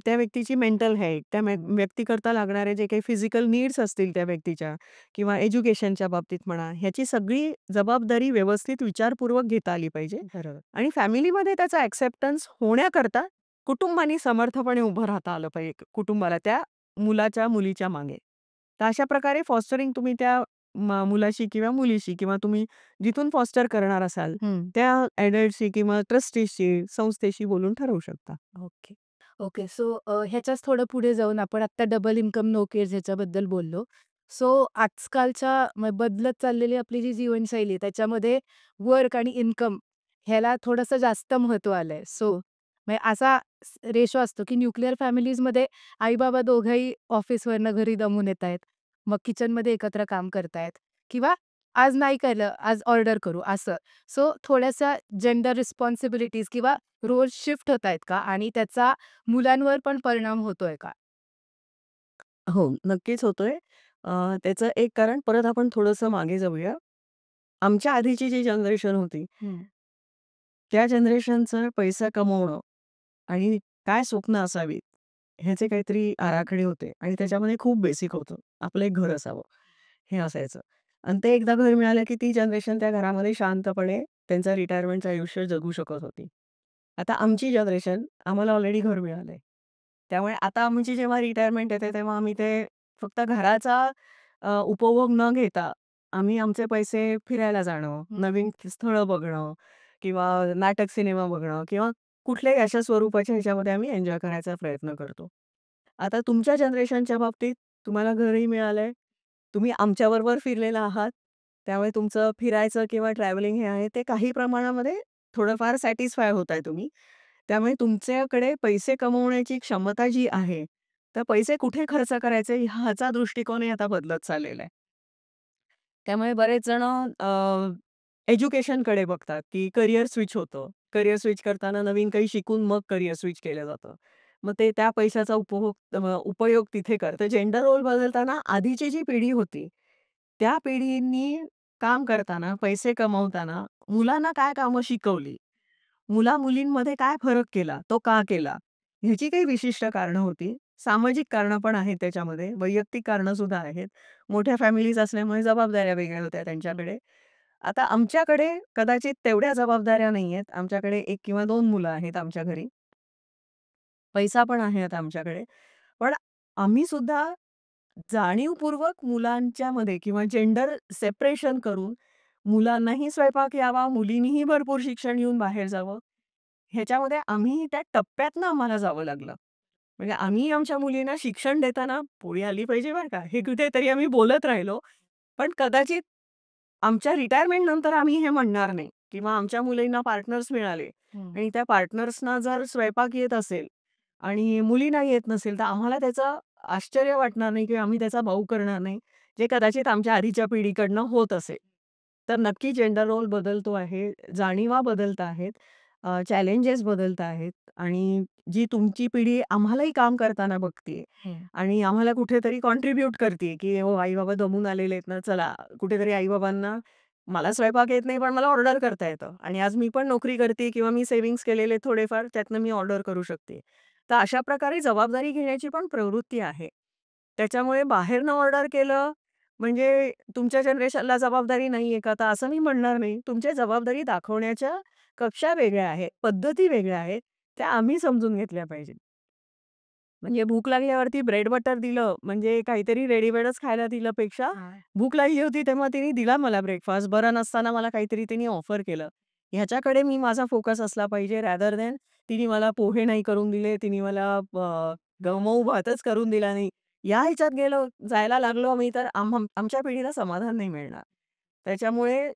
व्यक्तीची मेंटल हेल्थ, व्यक्तीकरता लागणारे जे काही फिजिकल नीड्स असतील त्या व्यक्तीच्या किंवा एज्युकेशनच्या बाबतीत म्हणा, ह्याची सगळी जबाबदारी व्यवस्थित विचारपूर्वक घेता आली पाहिजे. बरोबर. आणि फॅमिलीमध्ये त्याचा एक्सेप्टन्स होण्याकरता कुटुंबानी समर्थपणे उभं राहता आलं पाहिजे कुटुंबाला त्या मुलीच्या मागे. तर अशा प्रकारे फॉस्टरिंग तुम्ही त्या मुलाशी किंवा मुलीशी किंवा तुम्ही जिथून फॉस्टर करणार असाल, हं. त्या ॲडल्टशी किंवा ट्रस्टीशी, संस्थेशी बोलून ठरवू शकता. ओके. ओके. सो ह्याच्याच थोडं पुढे जाऊन आपण आत्ता डबल इन्कम नो किड्स ह्याच्याबद्दल बोललो. सो आजकालच्या बदलत चाललेली आपली जी जीवनशैली आहे त्याच्यामध्ये वर्क आणि इन्कम ह्याला थोडंसं जास्त महत्त्व आलंय. सो म्हणजे असा रेशो असतो, की न्यूक्लिअर फॅमिलीजमध्ये आई-बाबा दोघंही ऑफिसवरनं घरी दमून येतायत. मग किचनमध्ये एकत्र काम करतायत किंवा आज नाही केलं, आज ऑर्डर करू असं. सो थोड्याशा जेंडर रिस्पॉन्सिबिलिटीज किंवा रोल शिफ्ट होतायत का? आणि त्याचा मुलांवर पण परिणाम होतोय का? हो, नक्कीच होतोय. त्याचं एक कारण परत आपण थोडंसं मागे जाऊया. आमच्या आधीची जी जनरेशन होती, हं. त्या जनरेशनचं पैसा कमवणं आणि काय स्वप्न असावीत, ह्याचे काहीतरी आराखडे होते आणि त्याच्यामध्ये खूप बेसिक होतं. आपलं एक घर असावं, हे असायचं. आणि ते एकदा घर मिळालं, की ती जनरेशन त्या घरामध्ये शांतपणे त्यांचं रिटायरमेंटचं आयुष्य जगू शकत होती. आता आमची जनरेशन, आम्हाला ऑलरेडी घर मिळालंय. त्यामुळे आता आमची जेव्हा रिटायरमेंट येते, तेव्हा आम्ही ते फक्त घराचा उपभोग न घेता, आम्ही आमचे पैसे फिरायला जाणं, हं. नवीन स्थळं बघणं किंवा नाटक, सिनेमा बघणं किंवा कुठल्याही अशा स्वरूपाच्या ह्याच्यामध्ये आम्ही एन्जॉय करायचा प्रयत्न करतो. आता तुमच्या जनरेशनच्या बाबतीत तुम्हाला घरही मिळालंय. तुम्ही आमच्याबरोबर फिरलेला आहात. त्यामुळे तुमचं फिरायचं किंवा ट्रॅव्हलिंग हे आहे ते काही प्रमाणामध्ये थोडंफार सॅटिस्फाय होताय तुम्ही. त्यामुळे तुमच्याकडे पैसे कमवण्याची क्षमता जी आहे, तर पैसे कुठे खर्च करायचे ह्याचा दृष्टिकोनही आता बदलत चाललेला आहे. त्यामुळे बरेच जण एज्युकेशनकडे बघतात, की करियर स्विच होतं. करियर स्विच करताना नवीन काही शिकून मग करियर स्विच केलं जातं. मग ते त्या पैशाचा उपयोग तिथे करतं. जेंडर रोल बदलताना आधीची जी पिढी होती, त्या पिढींनी काम करताना, पैसे कमवताना मुलांना काय कामं शिकवली, मुला-मुलींमध्ये काय फरक केला, तो का केला? ह्याची काही विशिष्ट कारणं होती. सामाजिक कारणं पण आहेत त्याच्यामध्ये, वैयक्तिक कारणं सुद्धा आहेत. मोठ्या फॅमिलीज असल्यामुळे जबाबदाऱ्या वेगळ्या होत्या त्यांच्याकडे. आता आमच्याकडे कदाचित तेवढ्या जबाबदाऱ्या नाहीयेत. आमच्याकडे 1 किंवा 2 मुलं आहेत आमच्या घरी. पैसा पण आहे आता आमच्याकडे. पण आम्ही सुद्धा जाणीवपूर्वक मुलांच्यामध्ये किंवा जेंडर सेपरेशन करून मुलांनाही स्वयंपाक यावा, मुलींनीही भरपूर शिक्षण घेऊन बाहेर जावं. ह्याच्यामध्ये आम्ही त्या टप्प्यातनं आम्हाला जावं लागलं. म्हणजे आम्ही आमच्या मुलींना शिक्षण देताना पोळी आली पाहिजे बरं का, हे कुठेतरी आम्ही बोलत राहिलो. पण कदाचित आमच्या रिटायरमेंट नंतर आम्ही हे म्हणणार नाही किंवा आमच्या मुलींना पार्टनर्स मिळाले हं. आणि त्या पार्टनर्सना जर स्वयंपाक येत असेल आणि मुलींना येत नसेल, तर आम्हाला त्याचं आश्चर्य वाटणार नाही किंवा आम्ही त्याचा बाऊ करणार नाही, जे कदाचित आमच्या आधीच्या पिढीकडनं होत असेल. तर नक्की जेंडर रोल बदलतो आहे, जाणिवा बदलत आहेत, चॅलेंजेस बदलत आहेत आणि जी तुमची पिढी आम्हालाही काम करताना बघतीये हं. आणि आम्हाला कुठेतरी कॉन्ट्रिब्यूट करते, की "हो, आई-बाबा दमून आलेले आहेत ना, चला." कुठेतरी आई-बाबांना मला स्वयंपाक येत नाही, पण मला ऑर्डर करता येतं आणि आज मी पण नोकरी करते किंवा मी सेव्हिंग्ज केलेले थोडेफार, त्यातनं मी ऑर्डर करू शकते. तर अशा प्रकारे जबाबदारी घेण्याची पण प्रवृत्ती आहे. त्याच्यामुळे बाहेरनं ऑर्डर केलं म्हणजे तुमच्या जनरेशनला जबाबदारी नाहीये का? तर असं मी म्हणणार नाही. तुमच्या जबाबदारी दाखवण्याच्या कक्षा वेगळ्या आहेत, पद्धती वेगळ्या आहेत. त्या आम्ही समजून घेतल्या पाहिजेत. म्हणजे भूक लागल्यावरती ब्रेड बटर दिलं, म्हणजे काहीतरी रेडीमेडच खायला दिल्यापेक्षा हां. भूक लागली होती तेव्हा तिने दिला मला ब्रेकफास्ट. बरं नसताना मला काहीतरी तिने ऑफर केलं. ह्याच्याकडे मी माझा फोकस असला पाहिजे रॅदर दॅन तिने मला पोहे नाही करून दिले, तिने मला गहू भातच करून दिला नाही. या ह्याच्यात जायला लागलो आम्ही तर आमच्या पिढीला समाधान नाही मिळणार. त्याच्यामुळे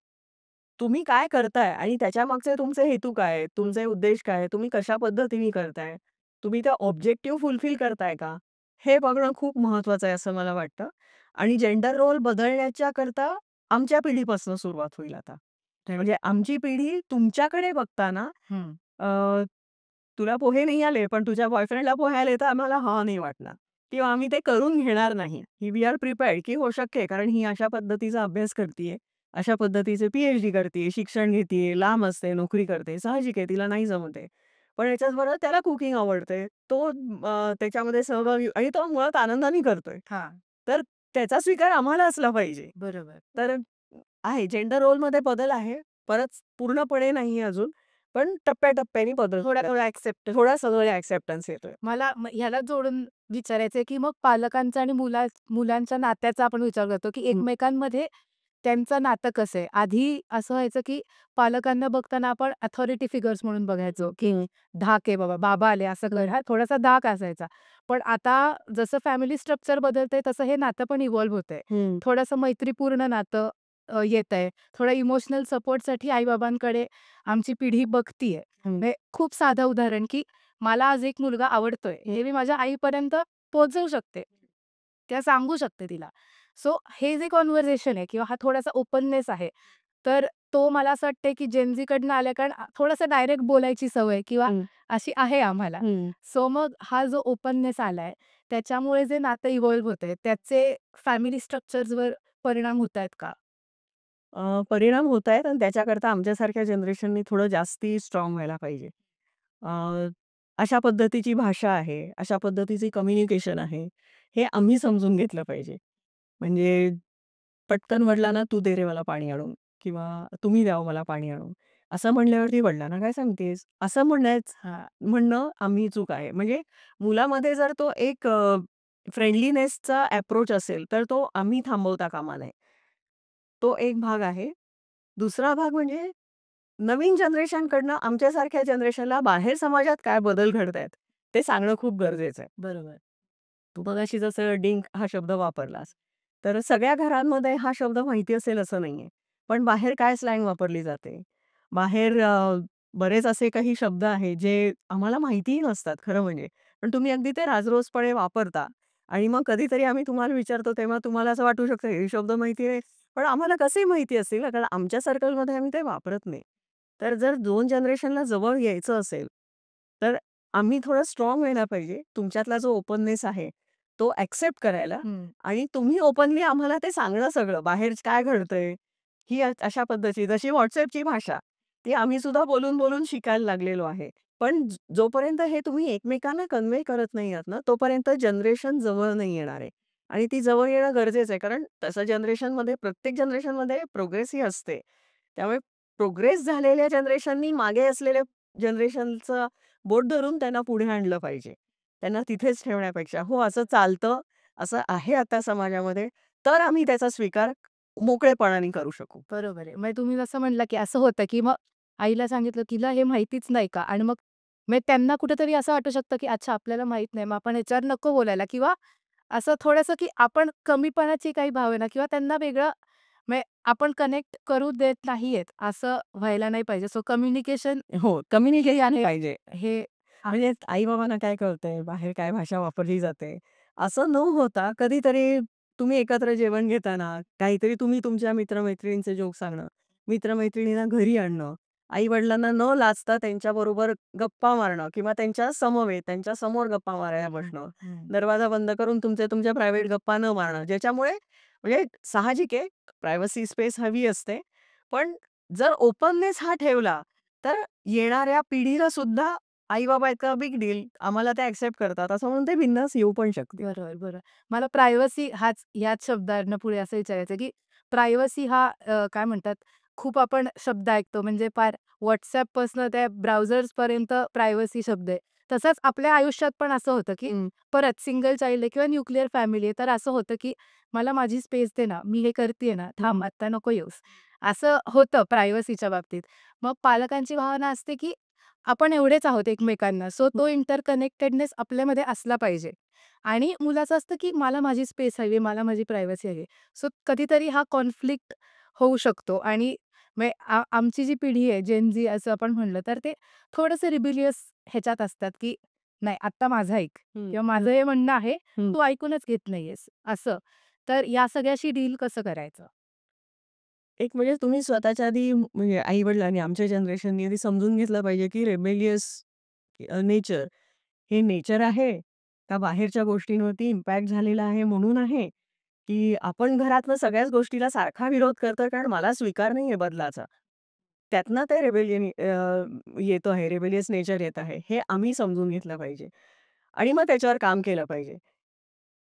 तुम्ही काय करताय आणि त्याच्यामागचे तुमचे हेतू काय आहेत? तुमचे उद्देश काय आहेत? तुम्ही कशा पद्धतीने करताय? तुम्ही त्या ऑब्जेक्टिव्ह फुलफिल करताय का? हे बघणं खूप महत्वाचं आहे असं मला वाटतं आणि जेंडर रोल बदलण्याच्या करता आमच्या पिढीपासून सुरुवात होईल आता. म्हणजे आमची पिढी तुमच्याकडे बघताना हं. अ, तुला पोहे नाही आले, पण तुझ्या बॉयफ्रेंडला पोहे आले, तर आम्हाला हां नाही वाटणार किंवा आम्ही ते करून घेणार नाही. वी आर प्रिपेअर्ड की हो शक्य आहे, कारण ही अशा पद्धतीचा अभ्यास करतीये, अशा पद्धतीचे पी-एच-डी करतीये, शिक्षण घेतीये, लांब असते, नोकरी करते. साहजिक आहे, तिला नाही जमत आहे. पण याच्याचबरोबर त्याला कुकिंग आवडते. तो त्याच्यामध्ये सहभागी आणि तो मुळात आनंदाने करतोय. हां. तर त्याचा स्वीकार आम्हाला असला पाहिजे. बरोबर. तर आहे जेंडर रोलमध्ये बदल आहे. परत पूर्णपणे नाहीये अजून. पण टप्प्याटप्प्याने बदल थोडा-थोडा ॲक्सेप्ट थोडासा थोडा ॲक्सेप्टन्स येतोय. मला ह्याला जोडून विचारायचंय, की मग पालकांचा आणि मुलांच्या नात्याचा आपण विचार करतो, की हं. एकमेकांमध्ये त्यांचं नातं कसं आहे? आधी असं व्हायचं, की पालकांना बघताना आपण अथॉरिटी फिगर्स म्हणून बघायचो, की धाक आहे बाबा, बाबा आले असं कर हां, थोडासा धाक असायचा. पण आता जसं फॅमिली स्ट्रक्चर बदलतंय तसं हे नातं पण इव्हॉल्व होतंय. हं. थोडंसं मैत्रीपूर्ण नातं येतंय. थोडं इमोशनल सपोर्टसाठी आई-बाबांकडे आमची पिढी बघतीये. हं. म्हणजे खूप साधं उदाहरण, की मला आज एक मुलगा आवडतोय, हे मी माझ्या आईपर्यंत पोहोचवू शकते. किंवा सांगू शकते तिला. सो हे जे कन्व्हर्सेशन आहे किंवा हा थोडासा ओपननेस आहे, तर तो मला असं वाटतंय की जेन झीकडनं आल्या कारण थोडंसं डायरेक्ट बोलायची सवय किंवा हं. अशी आहे आम्हाला. हं. सो मग हा जो ओपननेस आलाय, त्याच्यामुळे जे नातं इव्हॉल्व होतंय, त्याचे फॅमिली स्ट्रक्चर्सवर परिणाम होतायत का? परिणाम होतायत आणि त्याच्याकरता आमच्यासारख्या जनरेशननी थोडं जास्ती स्ट्राँग व्हायला पाहिजे. अ, अशा पद्धतीची भाषा आहे, अशा पद्धतीचे कम्युनिकेशन आहे, हे आम्ही समजून घेतलं पाहिजे. म्हणजे पटकन वडिलांना, "तू दे रे मला पाणी आणून" किंवा "तुम्ही द्या हो मला पाणी आणून." असं म्हणल्यावरती "वडिलांना काय सांगतेस?" असं म्हणणं आम्ही चूक आहे. म्हणजे मुलामध्ये जर तो एक फ्रेंडलीनेसचा अप्रोच असेल, तर तो आम्ही थांबवता कामा नये. तो एक भाग आहे. दुसरा भाग म्हणजे नवीन जनरेशनकडनं आमच्यासारख्या जनरेशनला बाहेर समाजात काय बदल घडतायत, ते सांगणं खूप गरजेचं आहे. बरोबर. तू मगाशी जसं डिंक हा शब्द वापरलास, तर सगळ्या घरांमध्ये हा शब्द माहिती असेल असं नाहीये. पण बाहेर काय स्लँग वापरली जाते? बाहेर बरेच असे काही शब्द आहेत जे आम्हाला माहितीही नसतात खरं म्हणजे. पण तुम्ही अगदी ते राजरोसपणे वापरता आणि मग कधीतरी आम्ही तुम्हाला विचारतो तेव्हा तुम्हाला असं वाटू शकतं हे शब्द माहिती नाही. पण आम्हाला कसे माहिती असतील ना, कारण आमच्या सर्कलमध्ये आम्ही ते वापरत नाही. तर जर 2 जनरेशनला जवळ यायचं असेल, तर आम्ही थोडं स्ट्राँग व्हायला पाहिजे. तुमच्यातला जो ओपननेस आहे, तो एक्सेप्ट करायला हं. आणि तुम्ही ओपनली आम्हाला ते सांगणं सगळं, बाहेर काय घडतंय, ही अशा पद्धतीची जशी WhatsAppची भाषा, ती आम्ही सुद्धा बोलून शिकायला लागलेलो आहे. पण जोपर्यंत हे तुम्ही एकमेकांना कन्वे करत नाही आहात ना, तोपर्यंत जनरेशन जवळ नाही येणार आहे. आणि ती जवळ येणं गरजेचं आहे. कारण तसं जनरेशनमध्ये प्रत्येक जनरेशनमध्ये प्रोग्रेस ही असते. त्यामुळे प्रोग्रेस झालेल्या जनरेशननी मागे असलेल्या जनरेशनचं बोट धरून त्यांना पुढे आणलं पाहिजे. त्यांना तिथेच ठेवण्यापेक्षा, "हो, असं चालतं, असं आहे आता समाजामध्ये." तर आम्ही त्याचा स्वीकार मोकळेपणाने करू शकू. बरोबर आहे. म्हणजे तुम्ही जसं म्हणला, की असं होतं, की मग आईला सांगितलं, "तिला हे माहितीच नाही का?" आणि मग त्यांना कुठेतरी असं वाटू शकतं, की अच्छा आपल्याला माहीत नाही, मग आपण ह्याच्यावर नको बोलायला किंवा असं थोडंसं, की आपण कमीपणाची काही भावना किंवा त्यांना वेगळं म्हणजे आपण कनेक्ट करू देत नाहीयेत, असं व्हायला नाही पाहिजे. सो कम्युनिकेशन हो, कम्युनिकेशन पाहिजे. हे म्हणजे आई-बाबांना काय कळतंय, बाहेर काय भाषा वापरली जाते. असं न होता कधीतरी तुम्ही एकत्र जेवण घेताना काहीतरी तुम्ही तुमच्या मित्र-मैत्रिणींचे जोक सांगणं, मित्र-मैत्रिणींना घरी आणणं, आई-वडिलांना न लाजता त्यांच्याबरोबर गप्पा मारणं किंवा त्यांच्या समवेत त्यांच्या समोर गप्पा मारायला हं, बसणं. हं. दरवाजा बंद करून तुमच्या प्रायव्हेट गप्पा न मारणं. ज्याच्यामुळे म्हणजे साहजिक आहे प्रायव्हसी स्पेस हवी असते. पण जर ओपननेस हा ठेवला, तर येणाऱ्या पिढीला सुद्धा आई-बाबा इतका बिग डील, आम्हाला ते एक्सेप्ट करतात, असं म्हणून ते बिंदास येऊ पण शकतील. बरोबर, बरोबर. मला प्रायव्हसी ह्याच शब्दावरनं पुढे असं विचारायचं की प्रायव्हसी हा काय म्हणतात, खूप आपण शब्द ऐकतो म्हणजे पार WhatsAppपासनं त्या ब्राउझर्सपर्यंत प्रायव्हसी शब्द आहे. तसंच आपल्या आयुष्यात पण असं होतं, की हं. परत सिंगल चाइल्ड आहे किंवा न्यूक्लिअर फॅमिली आहे, तर असं होतं, की मला माझी स्पेस दे ना, मी हे करतीये ना, थांब आत्ता नको येऊस. असं होतं प्रायव्हसीच्या बाबतीत. मग पालकांची भावना असते, की आपण एवढेच आहोत एकमेकांना, सो तो इंटरकनेक्टेडनेस आपल्यामध्ये असला पाहिजे. आणि मुलाचं असतं, की मला माझी स्पेस हवी, मला माझी प्रायव्हसी हवी. सो कधीतरी हा कॉन्फ्लिक्ट होऊ शकतो आणि आमची जी पिढी आहे, जेन झी असं आपण म्हणलं, तर ते थोडंसं रिबिलियस ह्याच्यात असतात, की नाही आत्ता माझं ऐक हं, किंवा माझं हे म्हणणं आहे, हं. तू ऐकूनच घेत नाहीयेस असं. तर या सगळ्याशी डील कसं करायचं? एक म्हणजे तुम्ही स्वतःच्या आधी म्हणजे आई-वडिलांनी आमच्या जनरेशननी आधी समजून घेतलं पाहिजे, की रेबेलियस नेचर हे नेचर आहे का बाहेरच्या गोष्टींवरती इम्पॅक्ट झालेला आहे म्हणून आहे, की आपण घरातनं सगळ्याच गोष्टीला सारखा विरोध करतोय कारण मला स्वीकार नाहीये बदलाचा. त्यातनं ते येतो आहे, रेबेलियस नेचर येत आहे. हे आम्ही समजून घेतलं पाहिजे आणि मग त्याच्यावर काम केलं पाहिजे.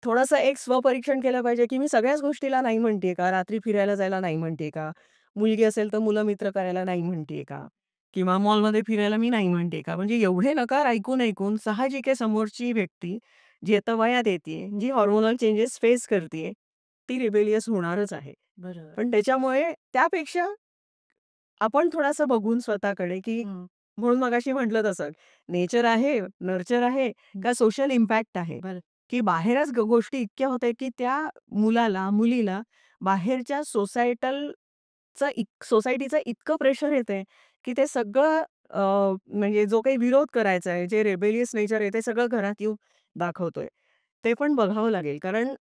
थोडंसं एक स्वपरीक्षण केलं पाहिजे, की मी सगळ्याच गोष्टीला नाही म्हणतेय का? रात्री फिरायला जायला नाही म्हणतेय का? मुलगी असेल तर मुलं-मित्र करायला नाही म्हणतेय का? किंवा मॉलमध्ये फिरायला मी नाही म्हणतेय का? म्हणजे एवढे नकार ऐकून साहजिक आहे समोरची व्यक्ती जी आता वयात येतीये, जी हार्मोनल चेंजेस फेस करतीये, ती रिबेलियस होणारच आहे. बरोबर. पण त्याच्यामुळे त्यापेक्षा आपण थोडंसं बघून स्वतःकडे, की हं. म्हणून मगाशी म्हटलं तसं, नेचर आहे, नर्चर आहे हं. का सोशल इम्पॅक्ट आहे? बरं. की बाहेरच गोष्टी इतक्या होतायत, की त्या मुलाला, मुलीला बाहेरच्या सोसायटीचं इतकं प्रेशर येतंय, की ते सगळं म्हणजे जो काही विरोध करायचा आहे, जे रेबेलियस नेचर आहे, ते सगळं घरात येऊन दाखवतोय. ते पण बघावं लागेल. कारण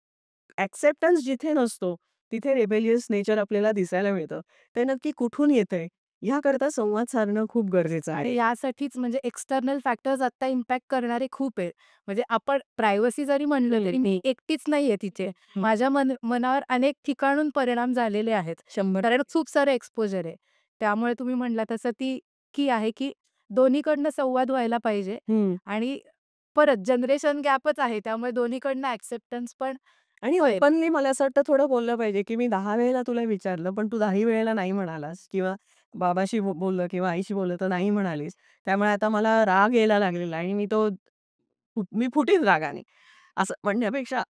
एक्सेप्टन्स जिथे नसतो, तिथे रेबेलियस नेचर आपल्याला दिसायला मिळतं. ते नक्की कुठून येतंय, ह्याकरता संवाद साधणं खूप गरजेचं आणि आहे. यासाठीच म्हणजे एक्सटर्नल फॅक्टर्स आता इम्पॅक्ट करणारे खूप आहे. म्हणजे आपण प्रायव्हसी जरी म्हणलं तरी मी एकटीच नाहीये तिथे. हं. माझ्या मनावर अनेक ठिकाणून परिणाम झालेले आहेत. 100 कारण खूप सारं एक्सपोजर आहे. त्यामुळे तुम्ही म्हणला तसं ती की आहे की दोन्हीकडनं संवाद व्हायला पाहिजे हं. आणि परत जनरेशन गॅपच आहे. त्यामुळे दोन्हीकडनं एक्सेप्टन्स पण आणि होईल. ओपनली मला असं वाटतं थोडं बोललं पाहिजे, की मी 10 वेळेला तुला विचारलं, पण तू 10ही वेळेला नाही म्हणालास किंवा बाबाशी बोललं किंवा आईशी बोललं तर नाही म्हणालीस. त्यामुळे आता मला राग यायला लागलेला आहे आणि मी फुटीन रागाने. असं म्हणण्यापेक्षा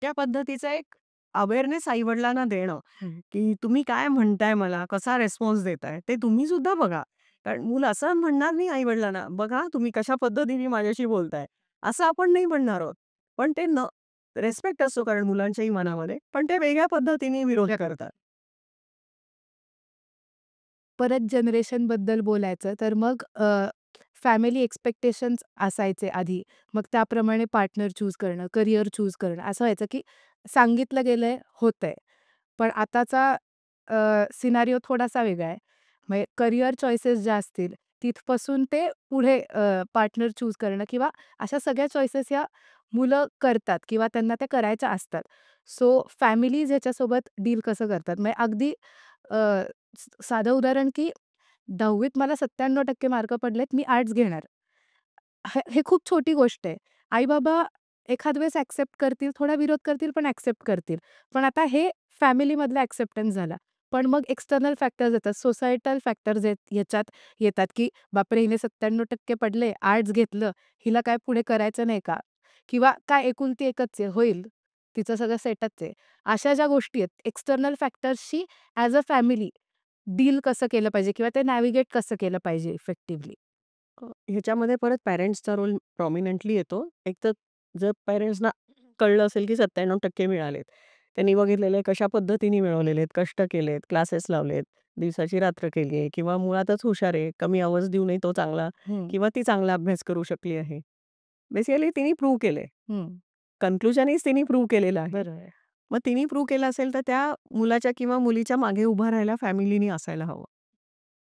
त्या पद्धतीचा एक अवेअरनेस आई-वडिलांना देणं, हं. की तुम्ही काय म्हणताय मला, कसा रिस्पॉन्स देताय, ते तुम्ही सुद्धा बघा. कारण मूल असं म्हणणार नाही आई-वडिलांना, "बघा तुम्ही कशा पद्धतीने माझ्याशी बोलताय." असं आपण नाही म्हणणार आहोत. पण ते रिस्पेक्ट असतो कारण मुलांच्याही मनामध्ये, पण ते वेगळ्या पद्धतीने विरोध करतात. परत जनरेशनबद्दल बोलायचं तर मग फॅमिली एक्स्पेक्टेशन्स असायचे आधी. मग त्याप्रमाणे पार्टनर चूज करणं, करियर चूज करणं असं व्हायचं, की सांगितलं गेलंय, होतंय. पण आताचा सिनारिओ थोडासा वेगळा आहे. म्हणजे करियर चॉईसेस ज्या असतील, तिथपासून ते पुढे पार्टनर चूज करणं किंवा अशा सगळ्या चॉईसेस ह्या मुलं करतात किंवा त्यांना त्या करायच्या असतात. सो फॅमिलीज ह्याच्यासोबत डील कसं करतात? म्हणजे अगदी अ, साधं उदाहरण, की 10वीत मला 97% मार्क पडलेत, मी आर्ट्स घेणार. हे खूप छोटी गोष्ट आहे. आई-बाबा एखाद वेळेस एक्सेप्ट करतील, थोडा विरोध करतील, पण एक्सेप्ट करतील. पण आता हे फॅमिलीमधला एक्सेप्टन्स झाला. पण मग एक्सटर्नल फॅक्टर्स येतात, सोसायटल फॅक्टर्स ह्याच्यात येतात, की बापरे! हिने 97% पडले, आर्ट्स घेतलं, हिला काय पुढे करायचं नाही का? किंवा काय एकुलती एकच आहे, होईल, तिचं सगळं सेटच आहे. अशा ज्या गोष्टी आहेत, एक्सटर्नल फॅक्टर्सशी ॲज अ फॅमिली डील कसं केलं पाहिजे किंवा ते नॅव्हिगेट कसं केलं पाहिजे इफेक्टिव्हली? ह्याच्यामध्ये परत पॅरेंट्सचा रोल प्रॉमिनंटली येतो. एक तर जर पॅरेंट्सना कळलं असेल की 97% मिळालेत. त्यांनी बघितलेलं आहे कशा पद्धतीने मिळवलेले आहेत, कष्ट केलेत, क्लासेस लावलेत, दिवसाची रात्र केली आहे किंवा मुळातच हुशार आहे, कमी आवाज देऊनही तो चांगला हं, किंवा ती चांगला अभ्यास करू शकली आहे. बेसिकली तिने प्रूव्ह केलंय. हं. कन्क्लुजनच तिने प्रूव्ह केलेलं आहे. बरोबर. मग तिने प्रूव्ह केलं असेल तर त्या मुलाच्या किंवा मुलीच्या मागे उभं राहायला फॅमिलीनी असायला हवं,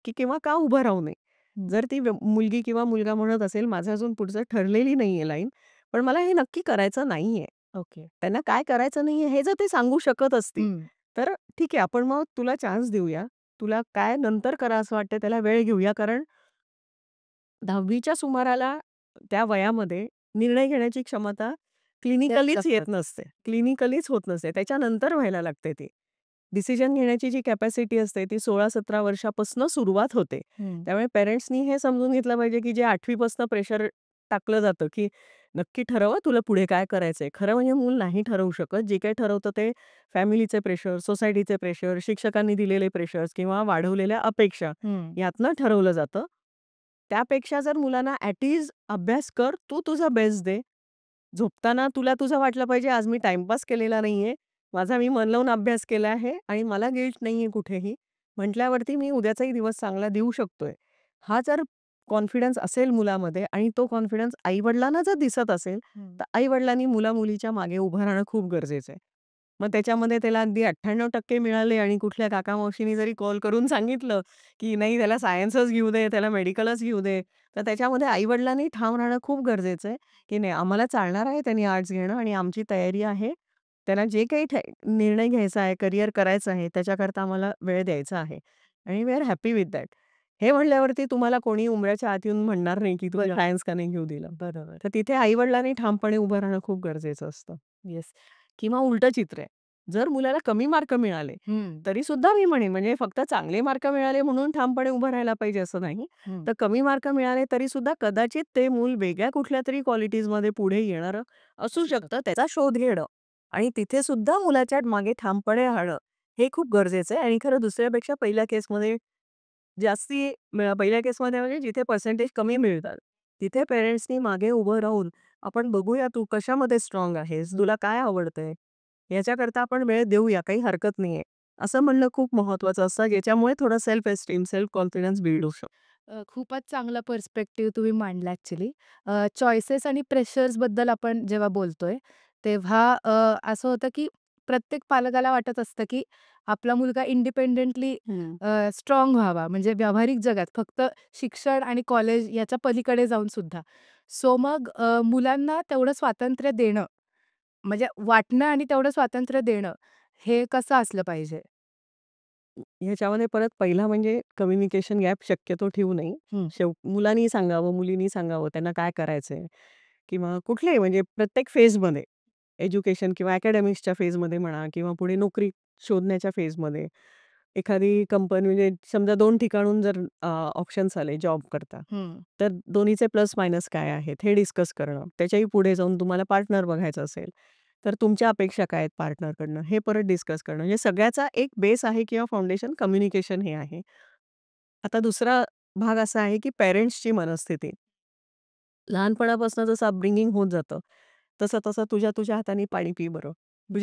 की किंवा का उभं राहू नये. हं. जर ती मुलगी किंवा मुलगा म्हणत असेल, माझं अजून पुढचं ठरलेली नाहीये लाईन, पण मला हे नक्की करायचं नाहीये. ओके. त्यांना काय करायचं नाहीये हे जर ते सांगू शकत असतील, हं. तर ठीक आहे आपण मग तुला चान्स देऊया. तुला काय नंतर करा असं वाटतं त्याला वेळ घेऊया. कारण 10वीच्या सुमाराला त्या वयामध्ये निर्णय घेण्याची क्षमता तेच क्लिनिकलीच येत असतात. नसते. क्लिनिकलीच होत नसते. त्याच्यानंतर व्हायला लागते ती. डिसिजन घेण्याची जी कॅपॅसिटी असते ती 16-17 वर्षापासून सुरुवात होते. हं. त्यामुळे पेरेंट्सनी हे समजून घेतलं पाहिजे, की जे 8वी पासून प्रेशर टाकलं जातं, की नक्की ठरव तुला पुढे काय करायचंय. खरं म्हणजे मूल नाही ठरवू शकत. जे काही ठरवतं ते फॅमिलीचे प्रेशर, सोसायटीचे प्रेशर, शिक्षकांनी दिलेले प्रेशर्स किंवा वाढवलेल्या अपेक्षा हं. यातनं ठरवलं जातं. त्यापेक्षा जर मुलांना अभ्यास कर, तू तुझा बेस्ट दे. झोपताना तुला तुझं वाटलं पाहिजे, आज मी टाईमपास केलेला नाहीये. माझा मी मन लावून अभ्यास केला आहे आणि मला गिल्ट नाहीये कुठेही. म्हटल्यावरती मी उद्याचाही दिवस चांगला देऊ शकतोय. हा जर कॉन्फिडन्स असेल मुलामध्ये आणि तो कॉन्फिडन्स आई-वडिलांना जर दिसत असेल, हं. तर आई-वडिलांनी मुला-मुलीच्या मागे उभं राहणं खूप गरजेचं आहे. मग त्याच्यामध्ये त्याला अगदी 98% मिळाले आणि कुठल्या काका-मावशींनी जरी कॉल करून सांगितलं, की नाही त्याला सायन्सच घेऊ दे, त्याला मेडिकलच घेऊ दे, तर त्याच्यामध्ये आई-वडिलांनी ठाम राहणं खूप गरजेचं आहे. की नाही आम्हाला चालणार आहे त्यांनी आर्ट्स घेणं आणि आमची तयारी आहे. त्यांना जे काही निर्णय घ्यायचा आहे, करियर करायचं आहे, त्याच्याकरता आम्हाला वेळ द्यायचा आहे आणि we are happy with that. हे म्हणल्यावरती तुम्हाला कोणी उंबऱ्याच्या आत येऊन म्हणणार नाही, की तू बरोबर. सायन्स का नाही घेऊ दिलं. बरोबर. तर तिथे आई-वडिलांनी ठामपणे उभं राहणं खूप गरजेचं असतं. येस. किंवा उलटं चित्र आहे. जर मुलाला कमी मार्क मिळाले, हं. तरी सुद्धा मी म्हणेन म्हणजे फक्त चांगले मार्क मिळाले म्हणून ठामपणे उभं राहायला पाहिजे असं नाही. हं. तर कमी मार्क मिळाले तरी सुद्धा कदाचित ते मूल वेगळ्या कुठल्यातरी क्वालिटीजमध्ये पुढे येणारं असू असू शकतं. शकतं. त्याचा शोध घेणं आणि तिथे सुद्धा मुलाच्या मागे ठामपणे राहणं हे खूप गरजेचं आहे आणि खरं दुसऱ्यापेक्षा पहिल्या केसमध्ये पहिल्या केसमध्ये म्हणजे जिथे पर्सेंटेज कमी मिळतात, तिथे पेरेंट्सनी मागे उभं राहून आपण बघूया तू कशामध्ये स्ट्राँग आहेस, तुला काय आवडतंय? याच्याकरता आपण वेळ देऊया, काही हरकत नाहीये. असं म्हणणं खूप महत्वाचं असतं, ज्याच्यामुळे थोडं self esteem, self confidence build होऊ शकतो. खूपच चांगला पर्स्पेक्टिव्ह तुम्ही मांडला ॲक्चुअली. चॉईसेस आणि प्रेशर्सबद्दल आपण जेव्हा बोलतोय, तेव्हा असं होतं की प्रत्येक पालकाला वाटत असतं की आपला मुलगा इंडिपेंडेंटली हं. स्ट्राँग व्हावा. म्हणजे व्यावहारिक जगात फक्त शिक्षण आणि कॉलेज याच्या पलीकडे जाऊन सुद्धा. सो मग मुलांना तेवढं स्वातंत्र्य देणं, म्हणजे वाटणं आणि तेवढं स्वातंत्र्य देणं, हे कसं असलं पाहिजे? ह्याच्यामध्ये परत पहिला म्हणजे कम्युनिकेशन गॅप शक्यतो ठेवू नये. हं. मुलांनी सांगावं, मुलींनी सांगावं त्यांना काय करायचंय किंवा कुठल्याही म्हणजे प्रत्येक फेजमध्ये एज्युकेशन किंवा अकॅडमिक्सच्या फेजमध्ये म्हणा किंवा पुढे नोकरी शोधण्याच्या फेजमध्ये एखादी कंपनी म्हणजे समजा 2 ठिकाणून जर ऑप्शन्स आले जॉब करता, हं. तर दोन्हीचे प्लस मायनस काय आहेत हे डिस्कस करणं. त्याच्याही पुढे जाऊन तुम्हाला पार्टनर बघायचं असेल, तर तुमच्या अपेक्षा काय आहेत पार्टनरकडनं हे परत डिस्कस करणं. म्हणजे सगळ्याचा एक बेस आहे किंवा फाउंडेशन कम्युनिकेशन हे आहे. आता दुसरा भाग असा आहे, की पेरेंट्सची मनस्थिती. लहानपणापासून जसं अपब्रिंगिंग होत जातं, तसं-तसं तुझ्या हाताने पाणी पी बरं.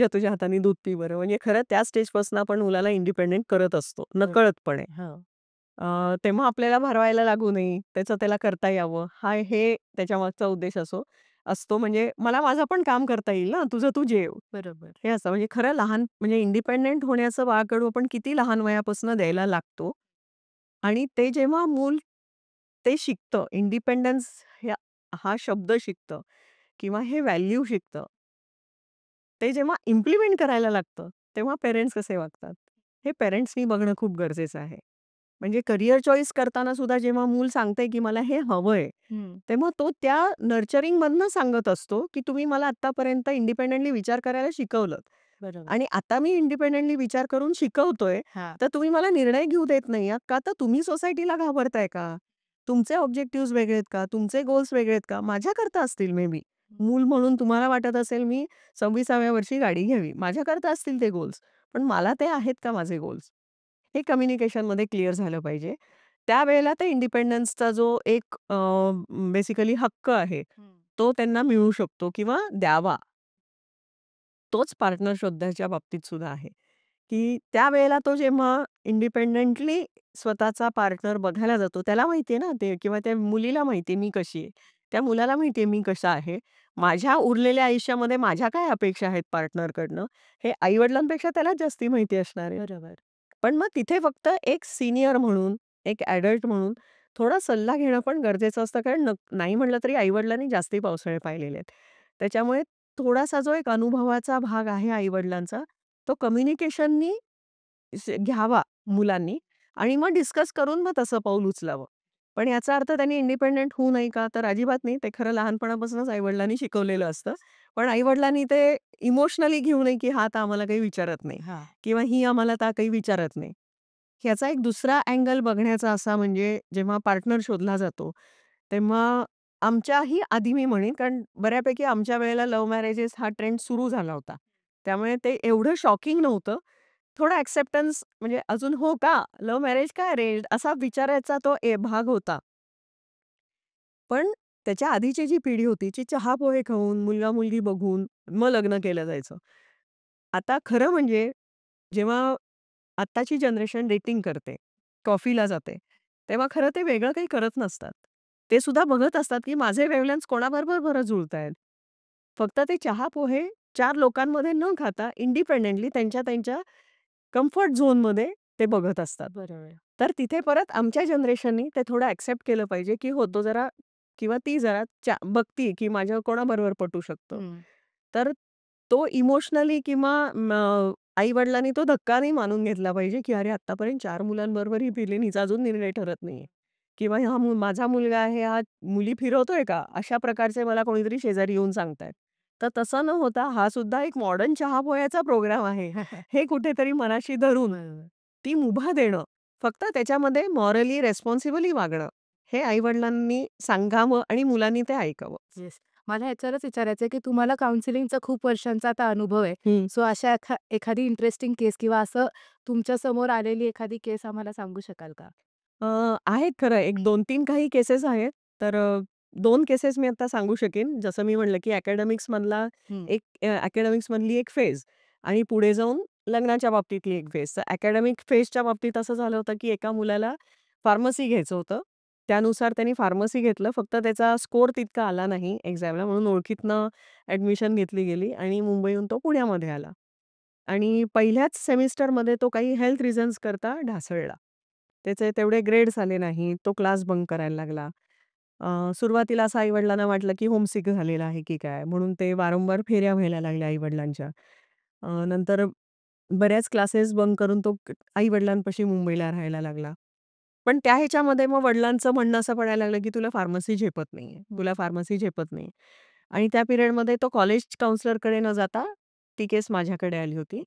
तुझ्या हाताने दूध पी बरं. म्हणजे खरं त्या स्टेजपासून आपण मुलाला इंडिपेंडंट करत असतो, बरं. नकळतपणे. हो. तेव्हा आपल्याला भरवायला लागू नये, त्याचं त्याला करता यावं, हे त्याच्यामागचा उद्देश असतो. म्हणजे मला माझं पण काम करता येईल ना, तुझं तू जेव. बरोबर. हे असतं म्हणजे खरं लहान म्हणजे इंडिपेंडंट होण्याचं बाळकडू आपण किती लहान वयापासून द्यायला लागतो आणि ते जेव्हा मूल ते शिकतं, इंडिपेंडन्स हा शब्द शिकतं किंवा हे व्हॅल्यू शिकतं. ते जेव्हा इम्प्लिमेंट करायला लागतं, तेव्हा पेरेंट्स कसे वागतात, हे पेरेंट्सनी बघणं खूप गरजेचं आहे. म्हणजे करियर चॉईस करताना सुद्धा जेव्हा मूल सांगतंय, की मला हे हवंय, हं. तेव्हा तो त्या नर्चरिंगमधनं सांगत असतो, की तुम्ही मला आत्तापर्यंत इंडिपेंडेंटली विचार करायला शिकवलंत बरोबर. आणि आता मी इंडिपेंडेंटली विचार करून शिकवतोय, हां. तर तुम्ही मला निर्णय घेऊ देत नाही आहात का? तर तुम्ही सोसायटीला घाबरताय का? तुमचे ऑब्जेक्टिव्हज वेगळे आहेत का? तुमचे गोल्स वेगळे आहेत का? माझ्याकरता असतील मे बी. मूल म्हणून तुम्हाला वाटत असेल मी 26व्या वर्षी गाडी घ्यावी. माझ्याकरता असतील ते गोल्स. पण मला ते आहेत का माझे गोल्स? हे कम्युनिकेशनमध्ये क्लिअर झालं पाहिजे. त्यावेळेला ते इंडिपेंडन्सचा जो एक बेसिकली हक्क आहे, हं. तो त्यांना मिळू शकतो किंवा द्यावा. तोच पार्टनर शोधण्याच्या बाबतीत सुद्धा आहे, की त्यावेळेला तो जेव्हा इंडिपेंडेंटली स्वतःचा पार्टनर बघायला जातो, त्याला माहिती आहे ना ते किंवा त्या मुलीला माहिती आहे मी कशी आहे. त्या मुलाला माहिती आहे मी कसा आहे. माझ्या उरलेल्या आयुष्यामध्ये माझ्या काय अपेक्षा आहेत पार्टनरकडनं, हे आई-वडिलांपेक्षा त्यालाच जास्ती माहिती असणार आहे. बरोबर. पण मग तिथे फक्त एक सीनियर म्हणून, एक ॲडल्ट म्हणून थोडा सल्ला घेणं पण गरजेचं असतं. कारण नाही म्हटलं तरी आई-वडिलांनी जास्ती पावसाळे पाहिलेले आहेत. त्याच्यामुळे थोडासा जो एक अनुभवाचा भाग आहे आई-वडिलांचा, तो कम्युनिकेशननी घ्यावा मुलांनी आणि मग डिस्कस करून मग तसं पाऊल उचलावं. पण याचा अर्थ त्यांनी इंडिपेंडंट होऊ नये का? तर अजिबात नाही. ते खरं लहानपणापासूनच आई-वडिलांनी शिकवलेलं असतं. पण आई-वडिलांनी ते इमोशनली घेऊ नये, की हा आता आम्हाला काही विचारत नाही हां. किंवा ही आम्हाला आता काही विचारत नाही. ह्याचा एक दुसरा अँगल बघण्याचा असा म्हणजे जेव्हा पार्टनर शोधला जातो, तेव्हा आमच्याही आधी मी म्हणेन, कारण बऱ्यापैकी आमच्या वेळेला लव्ह मॅरेजेस हा ट्रेंड सुरू झाला होता. त्यामुळे ते एवढं शॉकिंग नव्हतं. थोडा एक्सेप्टन्स म्हणजे अजून हो का? लव्ह मॅरेज का अरेंज्ड? असा विचारायचा तो भाग होता. पण त्याच्या आधीची जी पिढी होती, ती चहा-पोहे खाऊन, मुलगा-मुलगी बघून मग लग्न केलं जायचं. आता खरं म्हणजे जेव्हा आत्ताची जनरेशन डेटिंग करते, कॉफीला जाते, तेव्हा खरं ते वेगळं काही करत नसतात. ते सुद्धा बघत असतात, की माझे वेव्हलेंग्थ्स कोणाबरोबर बरं जुळतायत. फक्त ते चहा-पोहे 4 लोकांमध्ये न खाता इंडिपेंडेंटली त्यांच्या त्यांच्या कम्फर्ट झोनमध्ये ते बघत असतात. बरोबर. तर तिथे परत आमच्या जनरेशननी ते थोडं एक्सेप्ट केलं पाहिजे, की हो तो जरा किंवा ती जरा बघतीये, की माझ्या कोणाबरोबर पटू शकतं. हं. तर तो इमोशनली किंवा आई-वडिलांनी तो धक्का नाही मानून घेतला पाहिजे, की अरे आत्तापर्यंत 4 मुलांबरोबर ही फिरली आणि हिचा अजून निर्णय ठरत नाहीये. किंवा हा माझा मुलगा आहे, हा मुली फिरवतोय का? अशा प्रकारचे मला कोणीतरी शेजारी येऊन सांगतायत. तर तसं न होता हा सुद्धा एक मॉडर्न चहा-पोह्याचा प्रोग्राम आहे. हे कुठेतरी मनाशी धरून बरोबर. ती मुभा देणं, फक्त त्याच्यामध्ये मॉरली रिस्पॉन्सिबली वागणं, हे आई-वडिलांनी सांगावं आणि मुलांनी ते ऐकावं. येस. मला ह्याच्यावरच विचारायचं आहे, की तुम्हाला काउन्सिलिंगचा खूप वर्षांचा आता अनुभव आहे. हं. सो अशा एखादी इंटरेस्टिंग केस किंवा असं तुमच्या समोर आलेली एखादी केस आम्हाला सांगू शकाल का? आहेत खरं एक 2-3 काही केसेस आहेत. तर 2 केसेस मी आता सांगू शकेन. जसं मी म्हटलं, की अकॅडमिक्समधला हं. अकॅडमिक्समधली एक फेज आणि पुढे जाऊन लग्नाच्या बाबतीतली एक फेज. तर अकॅडमिक फेजच्या बाबतीत असं झालं होतं, की एका मुलाला फार्मसी घ्यायचं होतं. त्यानुसार त्यांनी फार्मसी घेतलं. फक्त त्याचा स्कोर तितका आला नाही एक्झामला म्हणून ओळखीतनं ॲडमिशन घेतली गेली आणि मुंबईहून तो पुण्यामध्ये आला. आणि पहिल्याच सेमिस्टरमध्ये तो काही हेल्थ रिझन्स करता ढासळला. त्याचे तेवढे ग्रेड्स आले नाही. तो क्लास बंक करायला लागला. सुरुवातीला असं आई-वडिलांना वाटलं, की होमसिक झालेला आहे की काय? म्हणून ते वारंवार फेऱ्या व्हायला लागल्या आई-वडिलांच्या. नंतर बऱ्याच क्लासेस बंक करून तो आई-वडिलांपाशी मुंबईला राहायला लागला. पण त्या ह्याच्यामध्ये मग वडिलांचं म्हणणं असं पडायला लागलं, की तुला फार्मसी झेपत नाहीये, हं. तुला फार्मसी झेपत नाही. आणि त्या पिरियडमध्ये तो कॉलेज काउन्सिलरकडे न जाता ती केस माझ्याकडे आली होती.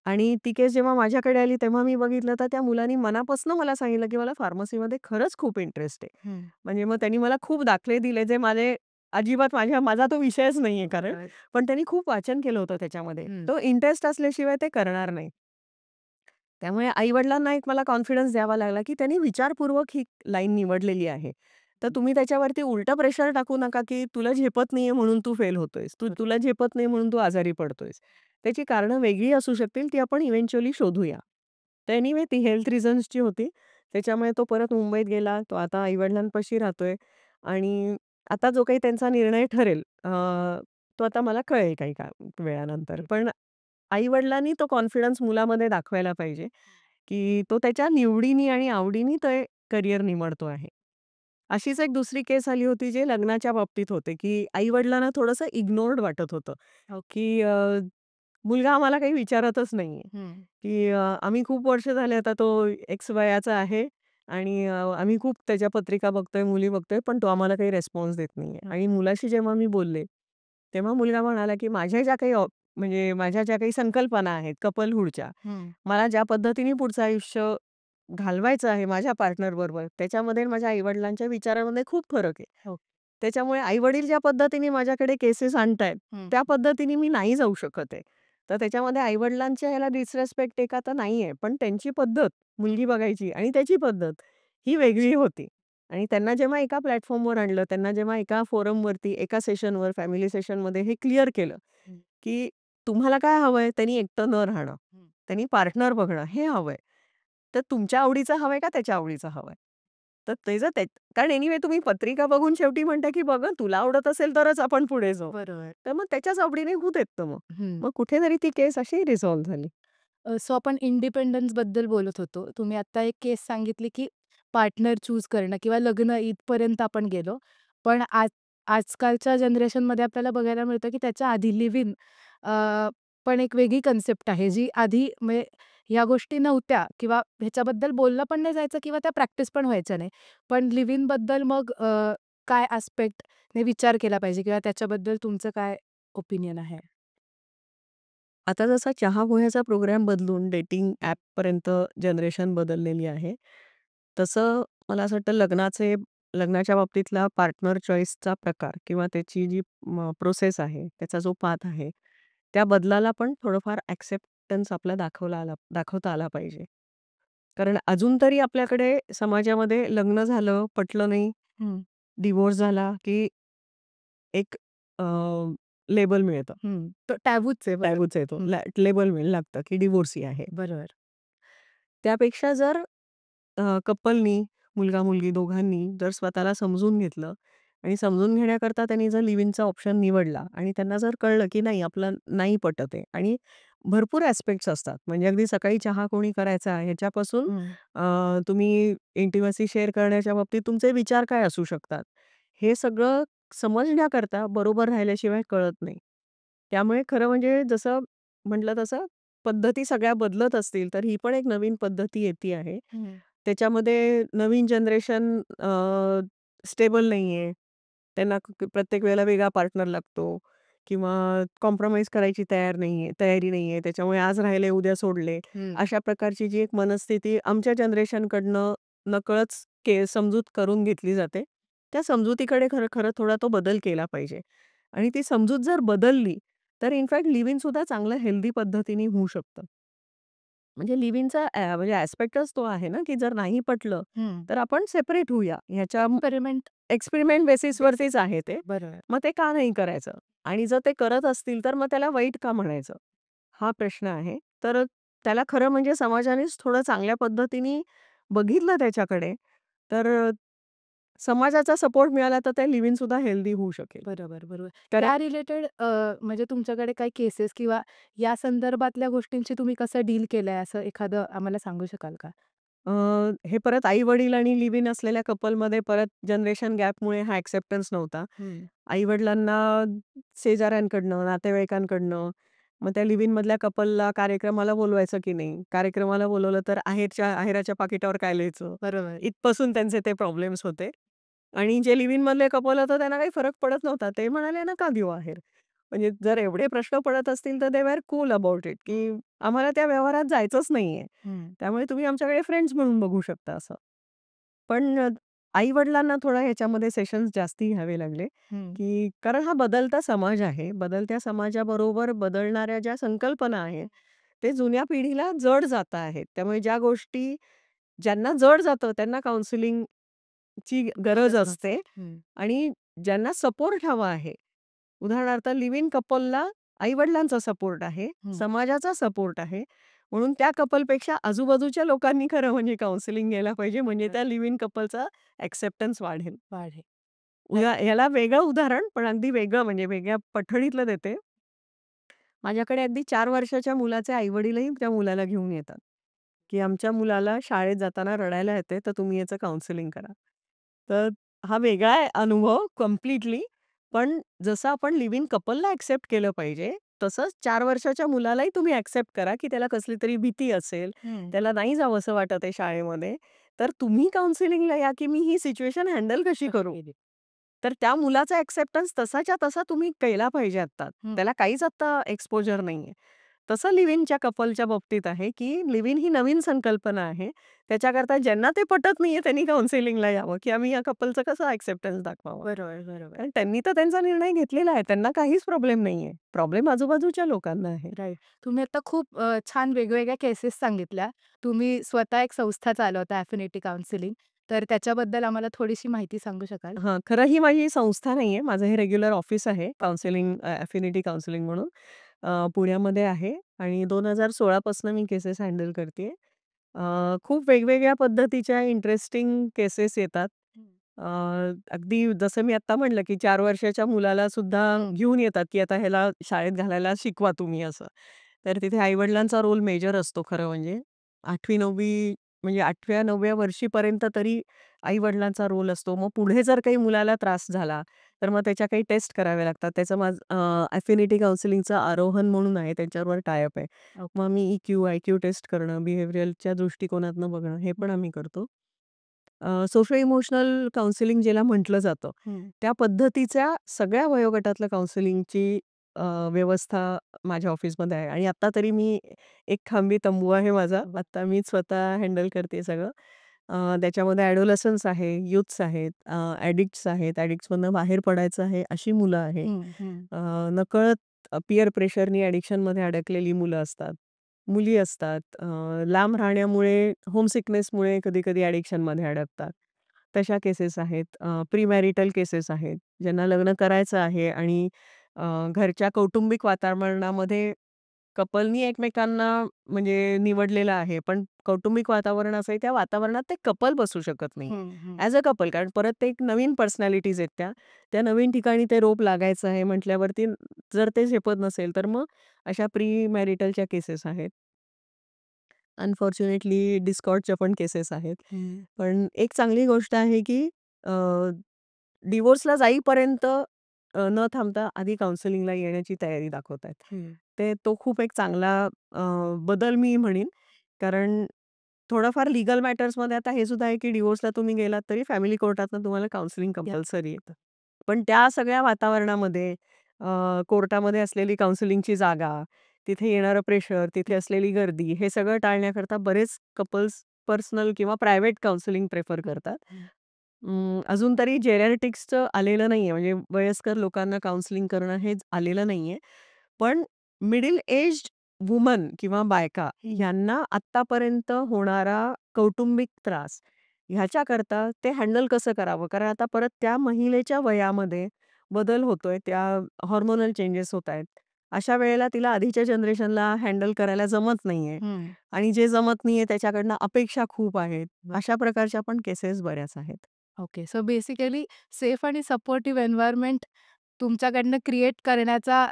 आणि ती केस जेव्हा माझ्याकडे आली तेव्हा मी बघितलं तर त्या मुलानी मनापासून मला सांगितलं, की मला फार्मसीमध्ये खरंच खूप इंटरेस्ट आहे. हं. म्हणजे मग त्यांनी मला खूप दाखले दिले जे माझे अजिबात माझा तो विषयच नाहीये कारण. बरोबर. पण त्यांनी खूप वाचन केलं होतं त्याच्यामध्ये. हं. तो इंटरेस्ट असल्याशिवाय ते करणार नाही. त्यामुळे आई-वडिलांना एक मला कॉन्फिडन्स द्यावा लागला, की त्यांनी विचारपूर्वक ही लाईन निवडलेली आहे. तर तुम्ही त्याच्यावरती उलटं प्रेशर टाकू नका, की तुला झेपत नाहीये म्हणून तू फेल होतोयस. तुला झेपत नाही म्हणून तू आजारी पडतोयस. त्याची कारणं वेगळी असू शकतील, ती आपण इव्हेंच्युअली शोधूया. तर एनिवे ती हेल्थ रिझन्सची होती. त्याच्यामुळे तो परत मुंबईत गेला. तो आता आई-वडिलांपाशी राहतोय आणि आता जो काही त्यांचा निर्णय ठरेल तो आता मला कळेल काही वेळानंतर. पण आई-वडिलांनी तो कॉन्फिडन्स मुलामध्ये दाखवायला पाहिजे, की तो त्याच्या निवडीनी आणि आवडीनी ते करियर निवडतो आहे. अशीच एक दुसरी केस आली होती, जे लग्नाच्या बाबतीत होते, की आई-वडिलांना थोडंसं इग्नोर्ड वाटत होतं, ओके. की मुलगा आम्हाला काही विचारतच नाहीये, हं. की आम्ही खूप वर्ष झाले आता तो एक्स वयाचा आहे आणि आम्ही खूप त्याच्या पत्रिका बघतोय, मुली बघतोय, पण तो आम्हाला काही रिस्पॉन्स देत नाहीये. हं. आणि मुलाशी जेव्हा मी बोलले, तेव्हा मुलगा म्हणाला, की माझ्या ज्या काही म्हणजे माझ्या ज्या काही संकल्पना आहेत कपलहूडच्या, हं. मला ज्या पद्धतीने पुढचं आयुष्य घालवायचं आहे माझ्या पार्टनरबरोबर, त्याच्यामध्ये आणि माझ्या आई-वडिलांच्या विचारांमध्ये खूप फरक आहे. हो. त्याच्यामुळे आई-वडील ज्या पद्धतीने माझ्याकडे केसेस आणतायत, हं. त्या पद्धतीने मी नाही जाऊ शकत आहे. तर त्याच्यामध्ये आई-वडिलांच्या ह्याला डिसरिस्पेक्ट एक आता नाहीये. पण त्यांची पद्धत मुलगी बघायची आणि त्याची पद्धत ही वेगळी होती. आणि त्यांना जेव्हा एका प्लॅटफॉर्मवर आणलं, त्यांना जेव्हा एका फोरमवरती, एका सेशनवर, फॅमिली सेशनमध्ये हे क्लिअर केलं, हं. की तुम्हाला काय हवंय? त्यांनी एकटं न राहणं, हं. त्यांनी पार्टनर बघणं हे हवंय. तर तुमच्या आवडीचं हवंय का त्याच्या आवडीचं हवंय? तर ते जर कारण एनिवे तुम्ही पत्रिका बघून शेवटी म्हणता, की "बघ हं, तुला आवडत असेल तरच आपण पुढे जाऊ." बरोबर. तर मग त्याच्याच आवडीने होऊ देत ना मग. हं. मग कुठेतरी ती केस अशी रिझॉल्व्ह झाली. सो आपण इंडिपेंडन्सबद्दल बोलत होतो. तुम्ही आत्ता एक केस सांगितली, की पार्टनर चूज करणं किंवा लग्न इथपर्यंत आपण गेलो. पण आजकालच्या जनरेशनमध्ये आपल्याला बघायला मिळतं, की त्याच्या आधी लिव्ह इन पण एक वेगळी कन्सेप्ट आहे, जी आधी म्हणजे ह्या गोष्टी नव्हत्या किंवा ह्याच्याबद्दल बोललं पण नाही जायचं किंवा त्या प्रॅक्टिस पण व्हायच्या नाही. पण लिव्ह इनबद्दल मग काय एस्पेक्टने विचार केला पाहिजे किंवा त्याच्याबद्दल तुमचं काय ओपिनियन आहे? आता जसा चहा-पोह्याचा प्रोग्राम बदलून डेटिंग ॲपपर्यंत जनरेशन बदललेली आहे. तसं मला असं वाटतं लग्नाच्या बाबतीतला पार्टनर चॉईसचा प्रकार किंवा त्याची जी प्रोसेस आहे, त्याचा जो पाथ आहे, त्या बदलाला पण थोडंफार ॲक्सेप्टन्स आपला दाखवता आला पाहिजे. कारण अजून तरी आपल्याकडे समाजामध्ये लग्न झालं, पटलं नाही, हं. डिव्होर्स झाला, की एक लेबल मिळतं. तो टॅबूच आहे. बरोबर. टॅबूच येतो. हं. लेबल लागतं, की डिव्होर्सी आहे. बरोबर. त्यापेक्षा जर कपलनी, मुलगा-मुलगी दोघांनी जर स्वतःला समजून घेतलं आणि समजून घेण्याकरता त्यांनी जर लिव्ह इनचा ऑप्शन निवडला आणि त्यांना जर कळलं, की नाही आपलं नाही पटत आहे आणि भरपूर ॲस्पेक्ट्स असतात. म्हणजे अगदी सकाळी चहा कोणी करायचा ह्याच्यापासून हं. तुम्ही इंटिमसी शेअर करण्याच्या बाबतीत तुमचे विचार काय असू शकतात. हे सगळं समजण्याकरता बरोबर राहिल्याशिवाय कळत नाही. त्यामुळे खरं म्हणजे जसं म्हटलं तसं पद्धती सगळ्या बदलत असतील, तर ही पण एक नवीन पद्धती येते आहे. हं. त्याच्यामध्ये नवीन जनरेशन स्टेबल नाहीये. त्यांना प्रत्येक वेळेला वेगळा पार्टनर लागतो किंवा कॉम्प्रोमाईज करायची तयारी नाहीये. त्याच्यामुळे आज राहिले, उद्या सोडले. हं. अशा प्रकारची जी एक मनस्थिती आमच्या जनरेशनकडनं नकळत समजूत करून घेतली जाते. त्या समजुतीकडे खरं खरं थोडा तो बदल केला पाहिजे. आणि ती समजूत जर बदलली, तर इनफॅक्ट लिव्ह इन सुद्धा चांगलं हेल्दी पद्धतीने होऊ शकतं. म्हणजे लिव्ह इनचा म्हणजे ॲस्पेक्टच तो आहे ना, की जर नाही पटलं, हं. तर आपण सेपरेट होऊया. ह्याच्या एक्सपेरिमेंट एक्सपेरिमेंट बेसिसवरतीच बेसिस. आहे ते. बरोबर. मग ते का नाही करायचं? आणि जर ते करत असतील, तर मग त्याला वाईट का म्हणायचं? हा प्रश्न आहे. तर त्याला खरं म्हणजे समाजानेच थोडं चांगल्या पद्धतीने बघितलं त्याच्याकडे, तर समाजाचा सपोर्ट मिळाला, तर ते लिव्ह इन सुद्धा हेल्दी होऊ शकेल. बरोबर, बरोबर. कारण त्या रिलेटेड म्हणजे तुमच्याकडे काही केसेस किंवा या संदर्भातल्या गोष्टींशी तुम्ही कसं डील केलंय असं एखादं आम्हाला सांगू शकाल का? अ, हे परत आई-वडील आणि लिव्ह इन असलेल्या कपलमध्ये परत जनरेशन गॅपमुळे हा एक्सेप्टन्स नव्हता. हं. आई-वडिलांना शेजाऱ्यांकडनं, नातेवाईकांकडनं, मग त्या लिव्ह इनमधल्या कपलला कार्यक्रमाला बोलवायचं की नाही? कार्यक्रमाला बोलवलं तर आहेराच्या पाकिटावर काय लिहायचं? बरोबर. इथपासून त्यांचे ते प्रॉब्लेम्स होते. आणि जे लिव्ह इनमधले कपल होतं त्यांना काही फरक पडत नव्हता. ते म्हणाले, "नका देऊ आहेर." म्हणजे जर एवढे प्रश्न पडत असतील तर दे वर कूल अबाउट इट, की आम्हाला त्या व्यवहारात जायचंच नाहीये. हं. त्यामुळे तुम्ही आमच्याकडे फ्रेंड्स म्हणून बघू शकता असं. पण आई-वडिलांना थोडा ह्याच्यामध्ये सेशन्स जास्ती घ्यावे लागले, हं. की कारण हा बदलता समाज आहे. बदलत्या समाजाबरोबर बदलणाऱ्या ज्या संकल्पना आहेत, ते जुन्या पिढीला जड जात आहेत. त्यामुळे ज्या गोष्टी ज्यांना जड जातं त्यांना काउन्सिलिंगची गरज गरज असते नसते. हं. आणि ज्यांना सपोर्ट हवा आहे, उदाहरणार्थ लिव्ह इन कपलला आई-वडिलांचा सपोर्ट आहे, हं. समाजाचा सपोर्ट आहे. म्हणून त्या कपलपेक्षा आजूबाजूच्या लोकांनी खरं म्हणजे काउन्सिलिंग घ्यायला पाहिजे, म्हणजे त्या लिव्ह इन कपलचा एक्सेप्टन्स वाढेल. वाढेल. ह्याला वेगळं उदाहरण, पण अगदी वेगळं म्हणजे वेगळ्या पठडीतलं देते. माझ्याकडे अगदी 4 वर्षाच्या मुलाचे आई-वडीलही त्या मुलाला घेऊन येतात, की आमच्या मुलाला शाळेत जाताना रडायला येते, तर तुम्ही याचं काउन्सिलिंग करा. तर हा वेगळा आहे अनुभव कंप्लीटली. पण जसं आपण लिव्ह इन कपलला एक्सेप्ट केलं पाहिजे, तसंच 4 वर्षाच्या मुलालाही तुम्ही एक्सेप्ट करा, की त्याला कसली तरी भीती असेल, हं. त्याला नाही जावसं वाटत आहे शाळेमध्ये. तर तुम्ही काउन्सिलिंगला या, की मी ही सिच्युएशन हँडल कशी कशी करू? केली? तर त्या मुलाचा एक्सेप्टन्स तसाच्या तसा तुम्ही केला पाहिजे आत्ता. हं. त्याला काहीच आत्ता एक्सपोजर नाहीये. तसं लिव्ह इनच्या कपलच्या बाबतीत आहे, की लिव्ह इन ही नवीन संकल्पना आहे. त्याच्याकरता ज्यांना ते पटत नाहीये त्यांनी काउन्सिलिंगला यावं, की आम्ही या कपलचा कसा एक्सेप्टन्स दाखवावा. बरोबर, बरोबर. कारण त्यांनी तर त्यांचा निर्णय घेतलेला आहे. त्यांना काहीच प्रॉब्लेम नाहीये. प्रॉब्लेम आजूबाजूच्या लोकांना आहे. राइट. तुम्ही आता खूप छान वेगवेगळ्या केसेस सांगितल्या. तुम्ही स्वतः एक संस्था चालवता अफिनिटी काउन्सिलिंग. तर त्याच्याबद्दल आम्हाला थोडीशी माहिती सांगू शकाल? हां, खरं ही माझी संस्था नाहीये. माझं हे रेग्युलर ऑफिस आहे काउन्सिलिंग अफिनिटी काउन्सिलिंग म्हणून. पुण्यामध्ये आहे आणि 2016 पासून मी केसेस हँडल करतेय. खूप वेगवेगळ्या पद्धतीच्या इंटरेस्टिंग केसेस येतात. हं. अ, अगदी जसं मी आत्ता म्हटलं, की 4 वर्षाच्या मुलाला सुद्धा हं. घेऊन येतात, की आता ह्याला शाळेत घालायला शिकवा तुम्ही असं. तर तिथे आई-वडिलांचा रोल मेजर असतो खरं म्हणजे. 8वी 9वी म्हणजे 8व्या-9व्या वर्षीपर्यंत तरी आई-वडिलांचा रोल असतो. मग पुढे जर काही मुलाला त्रास झाला, तर मग त्याच्या काही टेस्ट कराव्या लागतात. त्याचं माझं अफिनिटी काउन्सिलिंगचं आरोहन म्हणून आहे, त्यांच्याबरोबर टाय अप आहे. ओके. मग मी ई-क्यू, आय-क्यू टेस्ट करणं, बिहेवियरलच्या दृष्टिकोनातनं बघणं, हे पण हं. आम्ही करतो. सोशो इमोशनल काउन्सिलिंग ज्याला म्हटलं जातं, हं. त्या पद्धतीच्या सगळ्या वयोगटातल्या काउन्सिलिंगची व्यवस्था माझ्या ऑफिसमध्ये आहे आणि आत्ता तरी मी एक खांबी तंबू आहे माझा. वाह! आत्ता मीच स्वतः हँडल करते सगळं. त्याच्यामध्ये ॲडोलसन्स आहे, यूथ्स आहेत, ॲडिक्ट्स आहेत, ॲडिक्ट्समधनं बाहेर पडायचं आहे अशी मुलं आहेत. हं, हं. अ, नकळत पीअर प्रेशरनी ॲडिक्शनमध्ये अडकलेली मुलं असतात, मुली असतात. लांब राहण्यामुळे, होम सिकनेसमुळे कधी-कधी ॲडिक्शनमध्ये अडकतात. तशा केसेस आहेत. प्री मॅरिटल केसेस आहेत, ज्यांना लग्न करायचं आहे आणि घरच्या कौटुंबिक वातावरणामध्ये कपलनी एकमेकांना म्हणजे निवडलेलं आहे. पण कौटुंबिक वातावरण असं आहे, त्या वातावरणात ते कपल बसू शकत नाही. हं, हं. ॲज अ कपल कारण परत ते एक नवीन पर्सनॅलिटीज आहेत त्या. त्या नवीन ठिकाणी ते रोप लागायचं आहे म्हटल्यावरती जर ते झेपत नसेल, तर मग अशा प्री मॅरिटलच्या केसेस आहेत. अनफॉर्च्युनेटली डिस्कॉर्डच्या पण केसेस आहेत. हं. पण एक चांगली गोष्ट आहे, की डिव्होर्सला जाईपर्यंत न थांबता आधी काउन्सिलिंगला येण्याची तयारी दाखवतायत. हं. तो खूप एक चांगला बदल मी म्हणेन. कारण थोडंफार लीगल मॅटर्समध्ये आता हे सुद्धा आहे, की डिव्होर्सला तुम्ही गेलात तरी फॅमिली कोर्टातनं तुम्हाला काउन्सिलिंग या. कंपल्सरी आहे. पण त्या सगळ्या वातावरणामध्ये कोर्टामध्ये असलेली काउन्सिलिंगची जागा, तिथे येणारं प्रेशर, तिथे असलेली गर्दी, हे सगळं टाळण्याकरता बरेच कपल्स पर्सनल किंवा प्रायव्हेट काउन्सिलिंग प्रिफर करतात. हं. अजून तरी जेरियाट्रिक्सचं आलेलं नाहीये, म्हणजे वयस्कर लोकांना काउन्सिलिंग करणं हे आलेलं नाहीये. पण मिडल एज्ड वुमन किंवा बायका ह्यांना आत्तापर्यंत होणारा कौटुंबिक त्रास ह्याच्याकरता ते हँडल कसं करावं? कारण आता परत त्या महिलेच्या वयामध्ये बदल होतोय, त्या हार्मोनल चेंजेस होतायत. अशा वेळेला तिला आधीच्या जनरेशनला हँडल करायला जमत नाहीये हं. आणि जे जमत नाहीये त्याच्याकडनं अपेक्षा खूप आहेत. वाह! अशा प्रकारच्या पण केसेस बऱ्याच आहेत. ओके. सो बेसिकली सेफ आणि सपोर्टिव्ह एन्व्हायर्नमेंट तुमच्याकडनं क्रिएट करण्याचा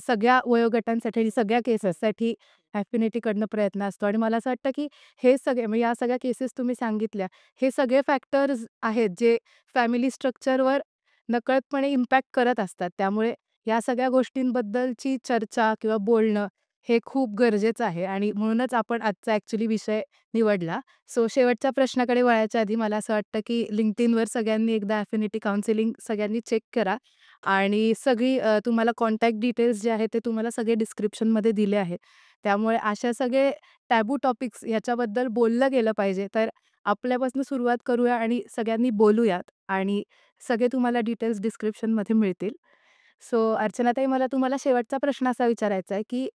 सगळ्या वयोगटांसाठी आणि सगळ्या केसेससाठी ॲफिनिटीकडनं प्रयत्न असतो आणि मला असं वाटतं, की हे सगळे म्हणजे या सगळ्या केसेस तुम्ही सांगितल्या, हे सगळे फॅक्टर्स आहेत जे फॅमिली स्ट्रक्चरवर नकळतपणे इम्पॅक्ट करत असतात. त्यामुळे या सगळ्या गोष्टींबद्दलची चर्चा किंवा बोलणं हे खूप गरजेचं आहे आणि म्हणूनच आपण आजचा ॲक्चुअली विषय निवडला. सो शेवटच्या प्रश्नाकडे वळायच्या आधी मला असं वाटतं, की LinkedInवर सगळ्यांनी एकदा अफिनिटी काउन्सिलिंग सगळ्यांनी चेक करा आणि सगळी तुम्हाला कॉन्टॅक्ट डिटेल्स जे आहेत ते तुम्हाला सगळे डिस्क्रिप्शनमध्ये दिले आहेत. त्यामुळे अशा सगळे टॅबू टॉपिक्स ह्याच्याबद्दल बोललं गेलं पाहिजे. तर आपल्यापासून सुरुवात करूया आणि सगळ्यांनी बोलूयात आणि सगळे तुम्हाला डिटेल्स डिस्क्रिप्शनमध्ये मिळतील. सो अर्चनाताई मला तुम्हाला शेवटचा प्रश्न असा विचारायचा आहे, की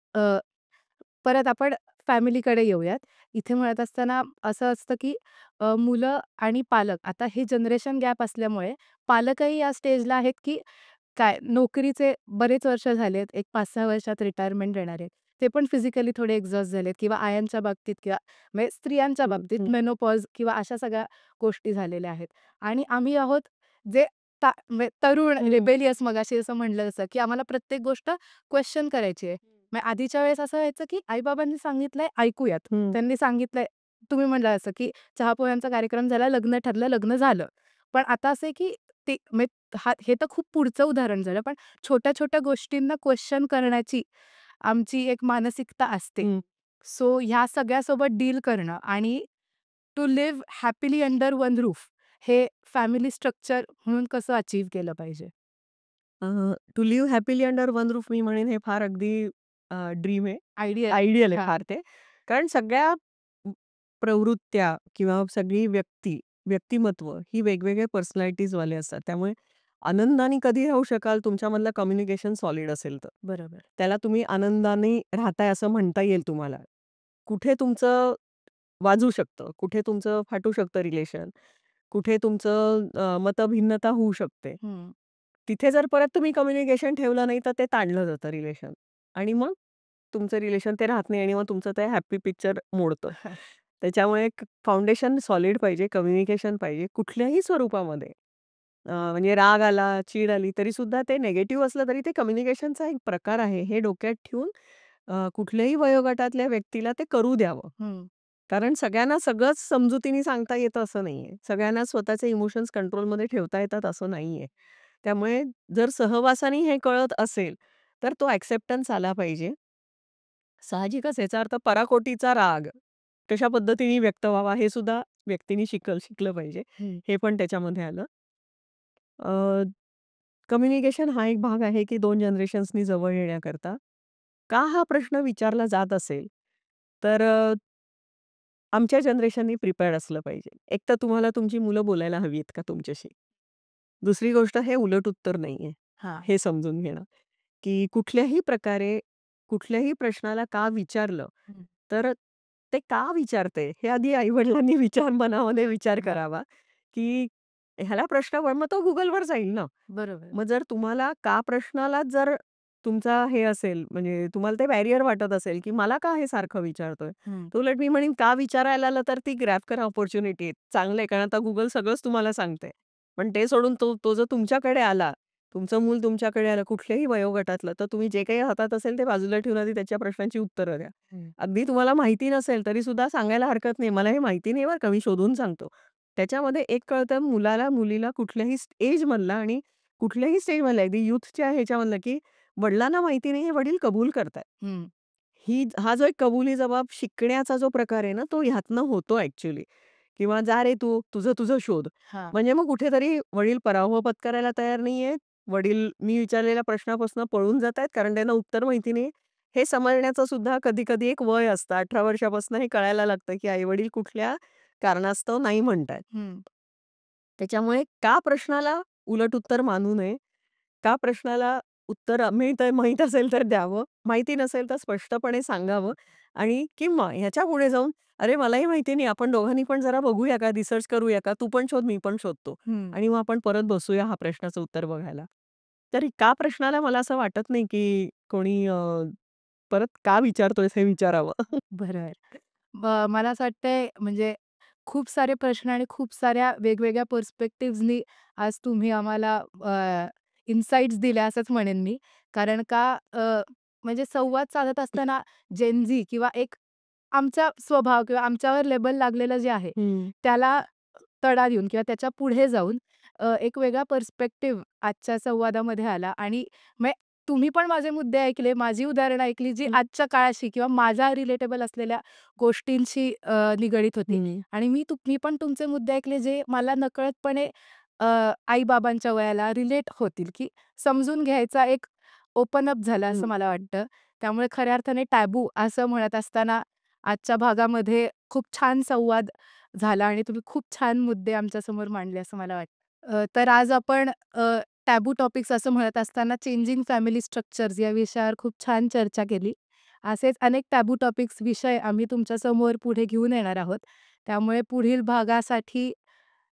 परत आपण फॅमिलीकडे येऊयात. इथे म्हणत असताना असं असतं, की मुलं आणि पालक आता हे जनरेशन गॅप असल्यामुळे पालकही या स्टेजला आहेत, की काय नोकरीचे बरेच वर्ष झालेत. एक 5-6 वर्षात रिटायरमेंट देणार आहेत. ते पण फिजिकली थोडे एक्झॉस्ट झालेत किंवा आयांच्या बाबतीत किंवा म्हणजे स्त्रियांच्या हं, बाबतीत हं, मेनोपॉज किंवा अशा सगळ्या गोष्टी झालेल्या आहेत. आणि आम्ही आहोत जे म्हणजे तरुण रिबेलियस मगाशी असं म्हटलं जसं, की आम्हाला प्रत्येक गोष्ट क्वेश्चन करायची आहे. मग आधीच्या वेळेस असं व्हायचं, की आई-बाबांनी सांगितलंय ऐकूयात. हं. त्यांनी सांगितलंय तुम्ही म्हटलं असं, की चहा-पोह्यांचा कार्यक्रम झाला, लग्न ठरलं, लग्न झालं. पण आता असं आहे, की ते म्हणजे हे तर खूप पुढचं उदाहरण झालं. पण छोट्या-छोट्या गोष्टींना क्वेश्चन करण्याची आमची एक मानसिकता असते. हं. सो ह्या सगळ्यासोबत डील करणं आणि to live happily under one roof हे फॅमिली स्ट्रक्चर म्हणून कसं अचीव्ह केलं पाहिजे? To live happily under one roof मी म्हणेन हे फार अगदी ड्रीम आहे. आयडियल. आयडियल आहे हां. फार ते. कारण सगळ्या प्रवृत्त्या किंवा सगळी व्यक्तिमत्व ही वेगवेगळे पर्सनॅलिटीजवाले असतात. त्यामुळे आनंदाने कधी राहू शकाल तुमच्यामधलं कम्युनिकेशन सॉलिड असेल तर. बरोबर. त्याला तुम्ही आनंदाने राहताय असं म्हणता येईल तुम्हाला. कुठे तुमचं वाजू शकतं, कुठे तुमचं फाटू शकतं रिलेशन, कुठे तुमचं मतभिन्नता होऊ शकते. हं. तिथे जर परत तुम्ही कम्युनिकेशन ठेवलं नाही, तर ते ताणलं जातं रिलेशन आणि मग तुमचं रिलेशन ते राहत नाही आणि मग तुमचं ते हॅपी पिक्चर मोडतं. त्याच्यामुळे फाउंडेशन सॉलिड पाहिजे, कम्युनिकेशन पाहिजे कुठल्याही स्वरूपामध्ये. म्हणजे राग आला, चीड आली तरीसुद्धा ते निगेटिव्ह असलं तरी ते कम्युनिकेशनचा एक प्रकार आहे, हे डोक्यात ठेवून कुठल्याही वयोगटातल्या व्यक्तीला ते करू द्यावं. हं. कारण सगळ्यांना सगळंच समजुतीने सांगता येतं असं नाहीये. सगळ्यांना स्वतःचे इमोशन्स कंट्रोलमध्ये ठेवता येतात असं नाहीये. त्यामुळे जर सहवासाने हे कळत असेल, तर तो एक्सेप्टन्स आला पाहिजे. साहजिकच याचा अर्थ पराकोटीचा राग कशा पद्धतीने व्यक्त व्हावा हे सुद्धा व्यक्तीने शिकलं पाहिजे. हं. हे पण त्याच्यामध्ये आलं. कम्युनिकेशन हा एक भाग आहे, की 2 जनरेशन्सनी जवळ येण्याकरता. का हा प्रश्न विचारला जात असेल, तर आमच्या जनरेशननी प्रिपेअर्ड असलं पाहिजे. एक तर तुम्हाला तुमची मुलं बोलायला हवी आहेत का तुमच्याशी? दुसरी गोष्ट हे उलट उत्तर नाहीये. हां. हे समजून घेणं, की कुठल्याही प्रकारे, कुठल्याही प्रश्नाला का विचारलं, हं. तर ते का विचारते हे आधी आई-वडिलांनी मनामध्ये विचार हां. करावा, की ह्याला प्रश्न मग तो Googleवर जाईल ना. बरोबर. मग जर तुम्हाला का प्रश्नालाच जर तुमचा हे असेल, म्हणजे तुम्हाला ते बॅरियर वाटत असेल, की मला का हे सारखं विचारतोय? हं. तर उलट मी म्हणेन का विचारायला आलं तर ती ग्रॅब करा अपॉर्च्युनिटी. चांगलं आहे, कारण आता Google सगळंच तुम्हाला सांगतंय. पण ते सोडून तो तो जर तुमच्याकडे आला, तुमचं मूल तुमच्याकडे आलं कुठल्याही वयोगटातलं, तर तुम्ही जे काही हातात असेल ते बाजूला ठेवून आधी त्याच्या प्रश्नांची उत्तरं द्या. हं. अगदी तुम्हाला माहिती नसेल तरी सुद्धा सांगायला हरकत नाही. मला हे माहिती नाही बरं का, मी शोधून सांगतो. त्याच्यामध्ये एक कळतं मुलाला, मुलीला कुठल्याही एजमधला आणि कुठल्याही स्टेजमधला अगदी यूथच्या ह्याच्यामधलं, की वडिलांना माहिती नाही हे वडील कबूल करतायत. हं. हा जो एक कबुली जबाब शिकण्याचा जो प्रकार आहे ना, तो ह्यातनं होतो ॲक्चुअली. किंवा "जा रे तू, तुझं तुझं शोध." हां. म्हणजे मग कुठेतरी वडील पराभव पत्करायला तयार नाहीयेत. वडील मी विचारलेल्या प्रश्नापासून पळून जातायत कारण त्यांना उत्तर माहिती नाही. हे समजण्याचं सुद्धा कधी-कधी एक वय असतं. 18 वर्षापासून हे कळायला लागतं, की आई-वडील कुठल्या कारणास्तव नाही म्हणतायत. हं. त्याच्यामुळे का प्रश्नाला उलट उत्तर मानू नये. का प्रश्नाला उत्तर मिळतंय माहीत असेल तर द्यावं, माहिती नसेल तर स्पष्टपणे सांगावं आणि किंवा ह्याच्या पुढे जाऊन, "अरे मलाही माहिती नाही, आपण दोघांनी पण जरा बघूया का, रिसर्च करूया का? तू पण शोध, मी पण शोधतो." हं. आणि मग आपण परत बसूया हा प्रश्नाचं उत्तर बघायला. तर का प्रश्नाला मला असं वाटत नाही, की कोणी परत का विचारतोयस हे विचारावं. बरोबर. मला असं वाटतंय म्हणजे खूप सारे प्रश्न आणि खूप साऱ्या वेगवेगळ्या पर्स्पेक्टिव्हजनी आज तुम्ही आम्हाला इन्साईट्स दिल्या असंच म्हणेन मी. कारण का म्हणजे संवाद साधत असताना जेन झी किंवा एक आमचा स्वभाव किंवा आमच्यावर लेबल लागलेलं जे आहे, हं. त्याला तडा देऊन किंवा त्याच्या पुढे जाऊन एक वेगळा पर्स्पेक्टिव्ह आजच्या संवादामध्ये आला आणि तुम्ही पण माझे मुद्दे ऐकले, माझी उदाहरणं ऐकली, जी हं, आजच्या काळाशी किंवा माझ्या रिलेटेबल असलेल्या गोष्टींशी निगडीत होती. हं. आणि मी पण तुमचे मुद्दे ऐकले, जे मला नकळतपणे आई-बाबांच्या वयाला रिलेट होतील, की समजून घ्यायचा एक ओपन अप झाला हं. असं मला वाटतं. त्यामुळे खऱ्या अर्थाने टॅबू असं म्हणत असताना आजच्या भागामध्ये खूप छान संवाद झाला आणि तुम्ही खूप छान मुद्दे आमच्यासमोर मांडले असं मला वाटतं. तर आज आपण टॅबू टॉपिक्स असं म्हणत असताना चेंजिंग फॅमिली स्ट्रक्चर्स या विषयावर खूप छान चर्चा केली. असेच अनेक टॅबू टॉपिक्स विषय आम्ही तुमच्यासमोर पुढे घेऊन येणार आहोत. त्यामुळे पुढील भागासाठी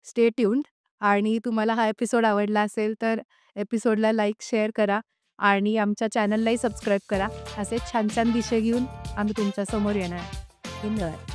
स्टे ट्यून्ड आणि तुम्हाला हा एपिसोड आवडला असेल तर एपिसोडला लाईक, शेअर करा आणि आमच्या चॅनललाही सबस्क्राईब करा. असे छान छान विषय घेऊन आम्ही तुमच्यासमोर येणार आहे. धन्यवाद.